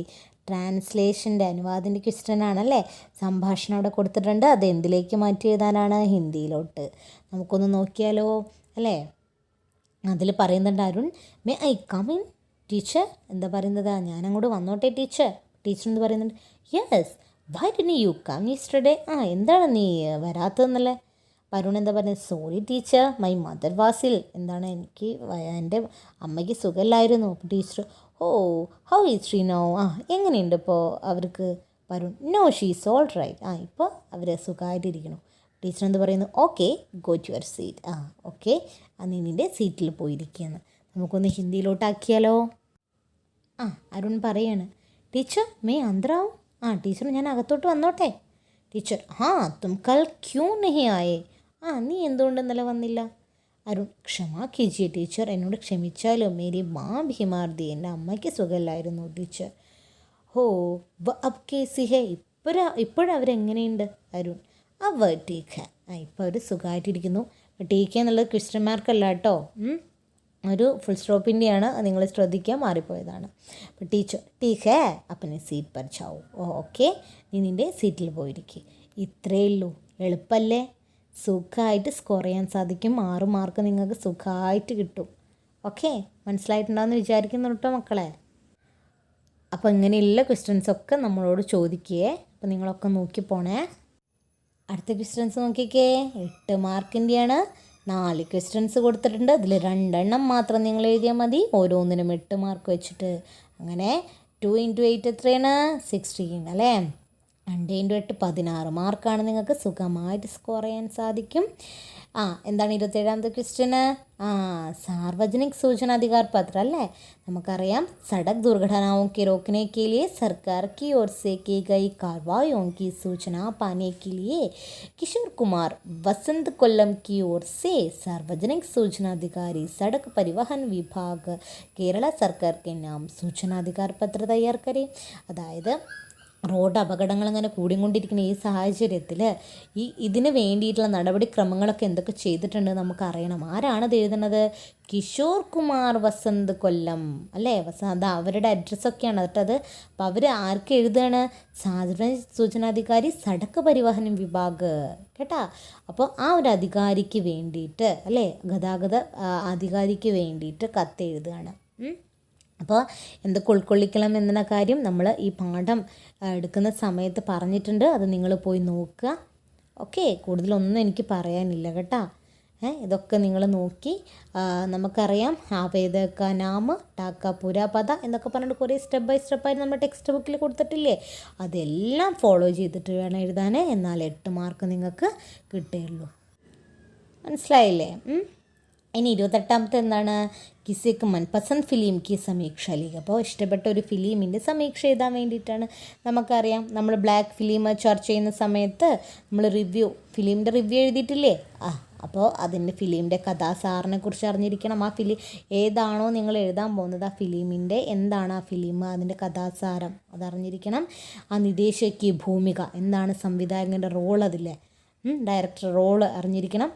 ട്രാൻസ്ലേഷൻ്റെ അനുവാദിൻ്റെ ക്വസ്റ്റ്യൻ ആണല്ലേ. സംഭാഷണം അവിടെ കൊടുത്തിട്ടുണ്ട്, അത് എന്തിലേക്ക് മാറ്റി എഴുതാനാണ്? ഹിന്ദിയിലോട്ട്. നമുക്കൊന്ന് നോക്കിയാലോ അല്ലേ. അതിൽ പറയുന്നുണ്ട്, Arun may I come in teacher, എന്താ പറയുന്നത്? ഞാൻ അങ്ങോട്ട് വന്നോട്ടെ ടീച്ചർ. ടീച്ചർ എന്ന് പറയുന്നുണ്ട്, yes why didn't you come yesterday, എന്താണ് നീ വരാത്തതെന്നല്ലേ. അരുൺ എന്താ പറയുന്നത്? Sorry teacher my mother was ill, എന്താണ് എനിക്ക് എൻ്റെ അമ്മയ്ക്ക് സുഖമില്ലായിരുന്നു. Teacher, how is she now, എങ്ങനെയുണ്ട് ഇപ്പോൾ അവർക്ക്? Varun, no she is all right, ഇപ്പോൾ അവർ സുഖമായിട്ടിരിക്കണം. ടീച്ചർ എന്ത് പറയുന്നു? Okay, go to your seat. Okay, നീ നിൻ്റെ സീറ്റിൽ പോയിരിക്കുകയെന്ന്. നമുക്കൊന്ന് ഹിന്ദിയിലോട്ടാക്കിയാലോ? അരുൺ പറയാണ്, ടീച്ചർ മേ അന്തറാവും. ടീച്ചർ ഞാൻ അകത്തോട്ട് വന്നോട്ടെ? ടീച്ചർ തും കൽ ക്യൂ നഹി ആയേ? നീ എന്തുകൊണ്ട് ഇന്നലെ വന്നില്ല? അരുൺ, ക്ഷമാ കീജിയെ ടീച്ചർ, എന്നോട് ക്ഷമിച്ചാലോ, മേരി മാ ബീമാർ ദി, എൻ്റെ അമ്മയ്ക്ക് സുഖമില്ലായിരുന്നു ടീച്ചർ. ഹോ അബ് കേസി ഹേ, ഇപ്പോഴവരെങ്ങനെയുണ്ട്? അരുൺ, അവ ടീക്ക് ഹേ, ഇപ്പോൾ അവർ സുഖമായിട്ടിരിക്കുന്നു. ടീക്ക് എന്നുള്ളത് ക്വസ്റ്റ്യൻ മാർക്കല്ല കേട്ടോ, ഒരു ഫുൾ സ്റ്റോപ്പിൻ്റെയാണ്, നിങ്ങൾ ശ്രദ്ധിക്കാൻ മാറിപ്പോയതാണ്. അപ്പോൾ ടീച്ചർ, ടീക്ക് ഹേ അപ്പനെ സീറ്റ് പർ ജാവോ. ഓക്കെ, നീ നിൻ്റെ സീറ്റിൽ പോയിരിക്കുക. ഇത്രയേ ഉള്ളൂ, എളുപ്പമല്ലേ? സുഖമായിട്ട് സ്കോർ ചെയ്യാൻ സാധിക്കും. 6 മാർക്ക് നിങ്ങൾക്ക് സുഖമായിട്ട് കിട്ടും. ഓക്കെ, മനസ്സിലായിട്ടുണ്ടാവുമെന്ന് വിചാരിക്കുന്നു കേട്ടോ മക്കളെ. അപ്പോൾ ഇങ്ങനെയുള്ള ക്വസ്റ്റ്യൻസൊക്കെ നമ്മളോട് ചോദിക്കുകയെ. അപ്പോൾ നിങ്ങളൊക്കെ നോക്കി പോണേ. അടുത്ത ക്വസ്റ്റ്യൻസ് നോക്കിക്കേ. 8 മാർക്കിൻ്റെയാണ്. 4 ക്വസ്റ്റ്യൻസ് കൊടുത്തിട്ടുണ്ട്. അതിൽ 2 എണ്ണം മാത്രം നിങ്ങൾ എഴുതിയാൽ മതി, ഓരോന്നിനും 8 മാർക്ക് വെച്ചിട്ട്. അങ്ങനെ 2 × 8 എത്രയാണ്? 16 അല്ലേ? 2 × 8 16 മാർക്കാണ്. നിങ്ങൾക്ക് സുഖമായിട്ട് സ്കോർ ചെയ്യാൻ സാധിക്കും. എന്താണ് 27ാമത്തെ ക്വസ്റ്റ്യന്? സാർവജനിക് സൂചന അധികാർ പത്ര അല്ലേ? നമുക്കറിയാം, സഡക് ദുർഘടനാओं के रोकने के लिए सरकार की ओर से की गई कार्रवाइयों की सूचना पाने के लिए किशोर कुमार वसंत कोल्लम की ओर से सार्वजनिक सूचना अधिकारी सड़क परिवहन विभाग केरला सरकार के नाम सूचनाधिकार पत्र तैयार करें. അതായത് റോഡ് അപകടങ്ങൾ അങ്ങനെ കൂടിക്കൊണ്ടിരിക്കുന്ന ഈ സാഹചര്യത്തിൽ ഇതിന് വേണ്ടിയിട്ടുള്ള നടപടിക്രമങ്ങളൊക്കെ എന്തൊക്കെ ചെയ്തിട്ടുണ്ട് നമുക്കറിയണം. ആരാണത് എഴുതുന്നത്? കിഷോർ കുമാർ വസന്ത് കൊല്ലം അല്ലേ? അവരുടെ അഡ്രസ്സൊക്കെയാണ് കേട്ടത്. അപ്പോൾ അവർ ആർക്ക് എഴുതുകയാണ്? സാർവജനിക സൂചനാധികാരി സടക്ക് പരിവഹൻ വിഭാഗ് കേട്ടാ. അപ്പോൾ ആ ഒരു അധികാരിക്ക് വേണ്ടിയിട്ട് അല്ലേ, ഗതാഗത അധികാരിക്ക് വേണ്ടിയിട്ട് കത്തെഴുതുകയാണ്. അപ്പോൾ എന്തൊക്കെ ഉൾക്കൊള്ളിക്കണം എന്ന കാര്യം നമ്മൾ ഈ പാഠം എടുക്കുന്ന സമയത്ത് പറഞ്ഞിട്ടുണ്ട്. അത് നിങ്ങൾ പോയി നോക്കുക. ഓക്കെ, കൂടുതലൊന്നും എനിക്ക് പറയാനില്ല കേട്ടോ. ഇതൊക്കെ നിങ്ങൾ നോക്കി. നമുക്കറിയാം, ആവേദക നാമ് ടാക്ക പുരാപത എന്നൊക്കെ പറഞ്ഞിട്ട് കുറേ സ്റ്റെപ്പ് ബൈ സ്റ്റെപ്പായിട്ട് നമ്മൾ ടെക്സ്റ്റ് ബുക്കിൽ കൊടുത്തിട്ടില്ലേ? അതെല്ലാം ഫോളോ ചെയ്തിട്ട് വേണം എഴുതാൻ. എന്നാൽ 8 മാർക്ക് നിങ്ങൾക്ക് കിട്ടുകയുള്ളൂ. മനസ്സിലായില്ലേ? ഇനി 28ാമത്തെ എന്താണ്? കിസിക്ക് മൻപസന്ത് ഫിലിം കി സമീക്ഷ ലീഗ്. അപ്പോൾ ഇഷ്ടപ്പെട്ട ഒരു ഫിലിമിൻ്റെ സമീക്ഷ എഴുതാൻ വേണ്ടിയിട്ടാണ്. നമുക്കറിയാം, നമ്മൾ ബ്ലാക്ക് ഫിലിം ചർച്ച ചെയ്യുന്ന സമയത്ത് നമ്മൾ ഫിലിമിൻ്റെ റിവ്യൂ എഴുതിയിട്ടില്ലേ? അപ്പോൾ അതിൻ്റെ ഫിലിമിൻ്റെ കഥാസാറിനെ കുറിച്ച് അറിഞ്ഞിരിക്കണം. ആ ഫിലിം ഏതാണോ നിങ്ങൾ എഴുതാൻ പോകുന്നത്, ആ ഫിലിമിൻ്റെ എന്താണ് ആ ഫിലിം, അതിൻ്റെ കഥാസാരം അതറിഞ്ഞിരിക്കണം. ആ നിദേശയ്ക്ക് ഭൂമിക എന്താണ്, സംവിധായകൻ്റെ റോൾ, അതില്ലേ ഡയറക്ടർ റോള് അറിഞ്ഞിരിക്കണം.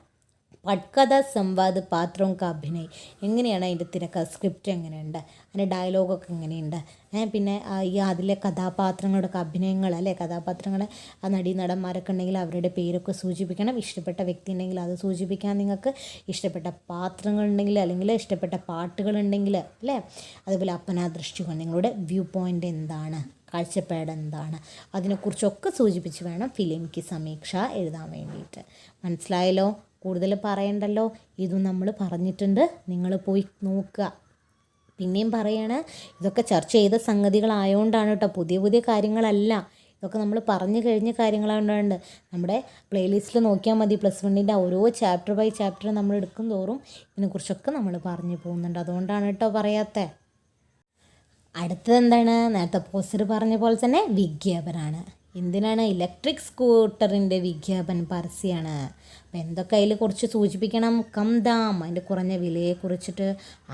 പട്കഥ സംവാദ് പാത്രവും അഭിനയ് എങ്ങനെയാണ്, അതിൻ്റെ തിരക്ക സ്ക്രിപ്റ്റ് എങ്ങനെയുണ്ട്, അതിൻ്റെ ഡയലോഗൊക്കെ എങ്ങനെയുണ്ട്, പിന്നെ അതിലെ കഥാപാത്രങ്ങളുടെ അഭിനയങ്ങൾ അല്ലേ, കഥാപാത്രങ്ങൾ ആ നടന്മാരൊക്കെ ഉണ്ടെങ്കിൽ അവരുടെ പേരൊക്കെ സൂചിപ്പിക്കണം. ഇഷ്ടപ്പെട്ട വ്യക്തി ഉണ്ടെങ്കിൽ അത് സൂചിപ്പിക്കാൻ നിങ്ങൾക്ക്. ഇഷ്ടപ്പെട്ട പാത്രങ്ങളുണ്ടെങ്കിൽ അല്ലെങ്കിൽ ഇഷ്ടപ്പെട്ട പാട്ടുകളുണ്ടെങ്കിൽ അല്ലേ. അതുപോലെ അപ്പനാ ദൃഷ്ടികോൺ, നിങ്ങളുടെ വ്യൂ പോയിൻ്റ് എന്താണ്, കാഴ്ചപ്പാട് എന്താണ്, അതിനെക്കുറിച്ചൊക്കെ സൂചിപ്പിച്ച് വേണം ഫിലിംക്ക് സമീക്ഷ എഴുതാൻ വേണ്ടിയിട്ട്. മനസ്സിലായല്ലോ? കൂടുതൽ പറയണ്ടല്ലോ, ഇതും നമ്മൾ പറഞ്ഞിട്ടുണ്ട്. നിങ്ങൾ പോയി നോക്കുക. പിന്നെയും പറയാണ്, ഇതൊക്കെ ചർച്ച ചെയ്ത സംഗതികളായതുകൊണ്ടാണ് കേട്ടോ, പുതിയ പുതിയ കാര്യങ്ങളല്ല. ഇതൊക്കെ നമ്മൾ പറഞ്ഞു കഴിഞ്ഞ കാര്യങ്ങളായതുകൊണ്ട് നമ്മുടെ പ്ലേലിസ്റ്റിൽ നോക്കിയാൽ മതി. +1ൻ്റെ ഓരോ ചാപ്റ്റർ ബൈ ചാപ്റ്റർ നമ്മൾ എടുക്കും തോറും ഇതിനെക്കുറിച്ചൊക്കെ നമ്മൾ പറഞ്ഞു പോകുന്നുണ്ട്. അതുകൊണ്ടാണ് കേട്ടോ പറയാത്തത്. അടുത്തത് എന്താണ്? നേരത്തെ പോസ്റ്റർ പറഞ്ഞ പോലെ തന്നെ വിജ്ഞാപനമാണ്. എന്തിനാണ്? ഇലക്ട്രിക് സ്കൂട്ടറിൻ്റെ വിജ്ഞാപനം, പരസ്യമാണ്. അപ്പോൾ എന്തൊക്കെ അതിൽ കുറച്ച് സൂചിപ്പിക്കണം? കം ദാം, അതിൻ്റെ കുറഞ്ഞ വിലയെക്കുറിച്ചിട്ട്,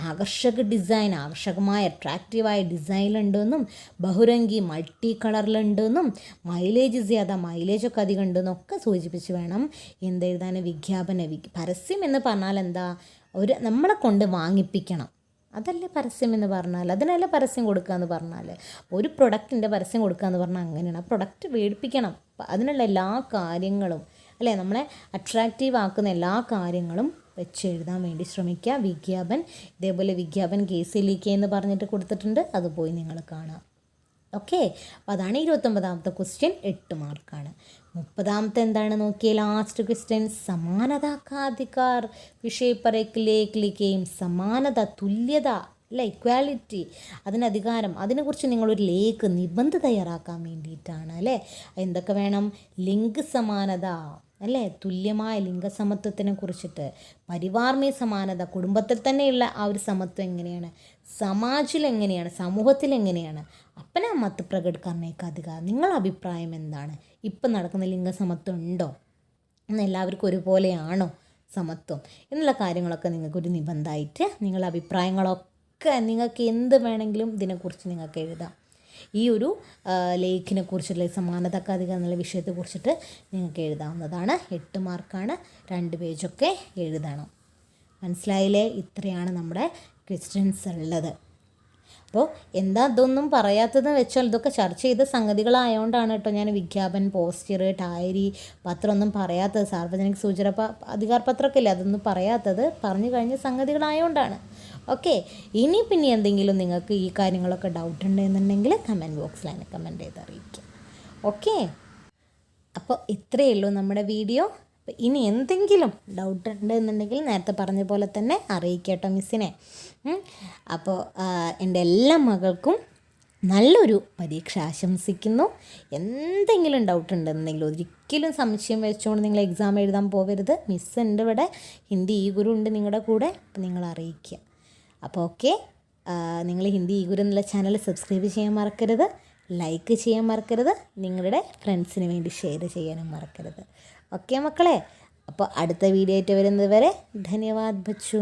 ആകർഷക ഡിസൈൻ, ആകർഷകമായ അട്രാക്റ്റീവായ ഡിസൈനുണ്ടെന്നും, ബഹുരംഗി മൾട്ടി കളറിലുണ്ടെന്നും, മൈലേജ് ജ്യാദ, മൈലേജൊക്കെ അധികം ഉണ്ടെന്നൊക്കെ സൂചിപ്പിച്ച് വേണം എന്തെഴുതാൻ? പരസ്യം എന്ന് പറഞ്ഞാൽ എന്താ? നമ്മളെ കൊണ്ട് വാങ്ങിപ്പിക്കണം, അതല്ലേ പരസ്യം എന്ന് പറഞ്ഞാൽ. അതിനല്ല പരസ്യം കൊടുക്കുക എന്ന് പറഞ്ഞാൽ. ഒരു പ്രൊഡക്റ്റിൻ്റെ പരസ്യം കൊടുക്കുക എന്ന് പറഞ്ഞാൽ അങ്ങനെയാണ്. ആ പ്രൊഡക്റ്റ് മേടിപ്പിക്കണം. അതിനുള്ള എല്ലാ കാര്യങ്ങളും അല്ലേ, നമ്മളെ അട്രാക്റ്റീവ് ആക്കുന്ന എല്ലാ കാര്യങ്ങളും വെച്ച് എഴുതാൻ വേണ്ടി ശ്രമിക്കുക. വിജ്ഞാപൻ, ഇതേപോലെ വിജ്ഞാപൻ കേസ് ലീക്ക് എന്ന് പറഞ്ഞിട്ട് കൊടുത്തിട്ടുണ്ട്, അത് പോയി നിങ്ങൾ കാണാം. ഓക്കെ, അപ്പോൾ അതാണ് 29ാമത്തെ ക്വസ്റ്റ്യൻ. 8 മാർക്കാണ്. 30ാമത്തെ എന്താണ് നോക്കിയേ? Last question. സമാനത കാ അധികാർ വിഷയ पर एक लेख लिखें. സമാനത, തുല്യത അല്ലേ, ഇക്വാലിറ്റി, അതിന് അധികാരം, അതിനെക്കുറിച്ച് നിങ്ങളൊരു നിബന്ധ തയ്യാറാക്കാൻ വേണ്ടിയിട്ടാണ് അല്ലേ. എന്തൊക്കെ വേണം? ലിംഗ സമാനത അല്ലേ, തുല്യമായ ലിംഗസമത്വത്തിനെ കുറിച്ചിട്ട്, പരിവാർ മേ സമാനത, കുടുംബത്തിൽ തന്നെയുള്ള ആ ഒരു സമത്വം എങ്ങനെയാണ്, സമാജിൽ എങ്ങനെയാണ്, സമൂഹത്തിൽ എങ്ങനെയാണ്, അപ്പന മത്ത് പ്രകട് കർണേക്ക് അധികാരം, നിങ്ങളുടെ അഭിപ്രായം എന്താണ്, ഇപ്പം നടക്കുന്ന ലിംഗസമത്വം ഉണ്ടോ, എന്ന് എല്ലാവർക്കും ഒരുപോലെയാണോ സമത്വം എന്നുള്ള കാര്യങ്ങളൊക്കെ നിങ്ങൾക്കൊരു നിബന്ധമായിട്ട് നിങ്ങളുടെ അഭിപ്രായങ്ങളൊക്കെ നിങ്ങൾക്ക് എന്ത് വേണമെങ്കിലും ഇതിനെക്കുറിച്ച് നിങ്ങൾക്ക് എഴുതാം. ഈ ഒരു ലേഖിനെ കുറിച്ചുള്ള സമാനതക്കാധികം എന്നുള്ള വിഷയത്തെക്കുറിച്ചിട്ട് നിങ്ങൾക്ക് എഴുതാവുന്നതാണ്. 8 മാർക്കാണ്, 2 പേജൊക്കെ എഴുതണം. മനസ്സിലായില്ലേ? ഇത്രയാണ് നമ്മുടെ ക്വസ്റ്റ്യൻസ് ഉള്ളത്. അപ്പോൾ എന്താ ഇതൊന്നും പറയാത്തതെന്ന് വെച്ചാൽ ഇതൊക്കെ ചർച്ച ചെയ്ത സംഗതികളായതുകൊണ്ടാണ് കേട്ടോ ഞാൻ വിജ്ഞാപൻ, പോസ്റ്റർ, ഡയറി, പത്രമൊന്നും പറയാത്തത്. സാർവജനിക സൂചന അധികാര പത്രമൊക്കെ ഇല്ലേ, അതൊന്നും പറയാത്തത് പറഞ്ഞു കഴിഞ്ഞ സംഗതികളായതുകൊണ്ടാണ്. ഓക്കെ, ഇനി പിന്നെ എന്തെങ്കിലും നിങ്ങൾക്ക് ഈ കാര്യങ്ങളൊക്കെ ഡൗട്ട് ഉണ്ടെന്നുണ്ടെങ്കിൽ കമൻറ്റ് ബോക്സിൽ അതിനെ കമൻറ്റ് ചെയ്ത് അറിയിക്കുക. ഓക്കെ, അപ്പോൾ ഇത്രയേ ഉള്ളൂ നമ്മുടെ വീഡിയോ. അപ്പോൾ ഇനി എന്തെങ്കിലും ഡൗട്ട് ഉണ്ടെന്നുണ്ടെങ്കിൽ നേരത്തെ പറഞ്ഞ പോലെ തന്നെ അറിയിക്കട്ടോ മിസ്സിനെ. അപ്പോൾ എൻ്റെ എല്ലാ മകൾക്കും നല്ലൊരു പരീക്ഷ ആശംസിക്കുന്നു. എന്തെങ്കിലും ഡൗട്ട് ഉണ്ടെന്നുണ്ടെങ്കിൽ ഒരിക്കലും സംശയം വെച്ചുകൊണ്ട് നിങ്ങൾ എക്സാം എഴുതാൻ പോകരുത്. മിസ്സ് ഉണ്ട് ഇവിടെ, ഹിന്ദി ഈ ഗുരു ഉണ്ട് നിങ്ങളുടെ കൂടെ, അപ്പോൾ നിങ്ങൾ അറിയിക്കുക. അപ്പോൾ ഓക്കെ, നിങ്ങൾ ഹിന്ദി ഈ ഗുരു എന്നുള്ള ചാനൽ സബ്സ്ക്രൈബ് ചെയ്യാൻ മറക്കരുത്, ലൈക്ക് ചെയ്യാൻ മറക്കരുത്, നിങ്ങളുടെ ഫ്രണ്ട്സിന് വേണ്ടി ഷെയർ ചെയ്യാനും മറക്കരുത്. ഓക്കെ മക്കളെ, അപ്പോൾ അടുത്ത വീഡിയോ ആയിട്ട് വരുന്നത് വരെ ധന്യവാദ് ബച്ചു.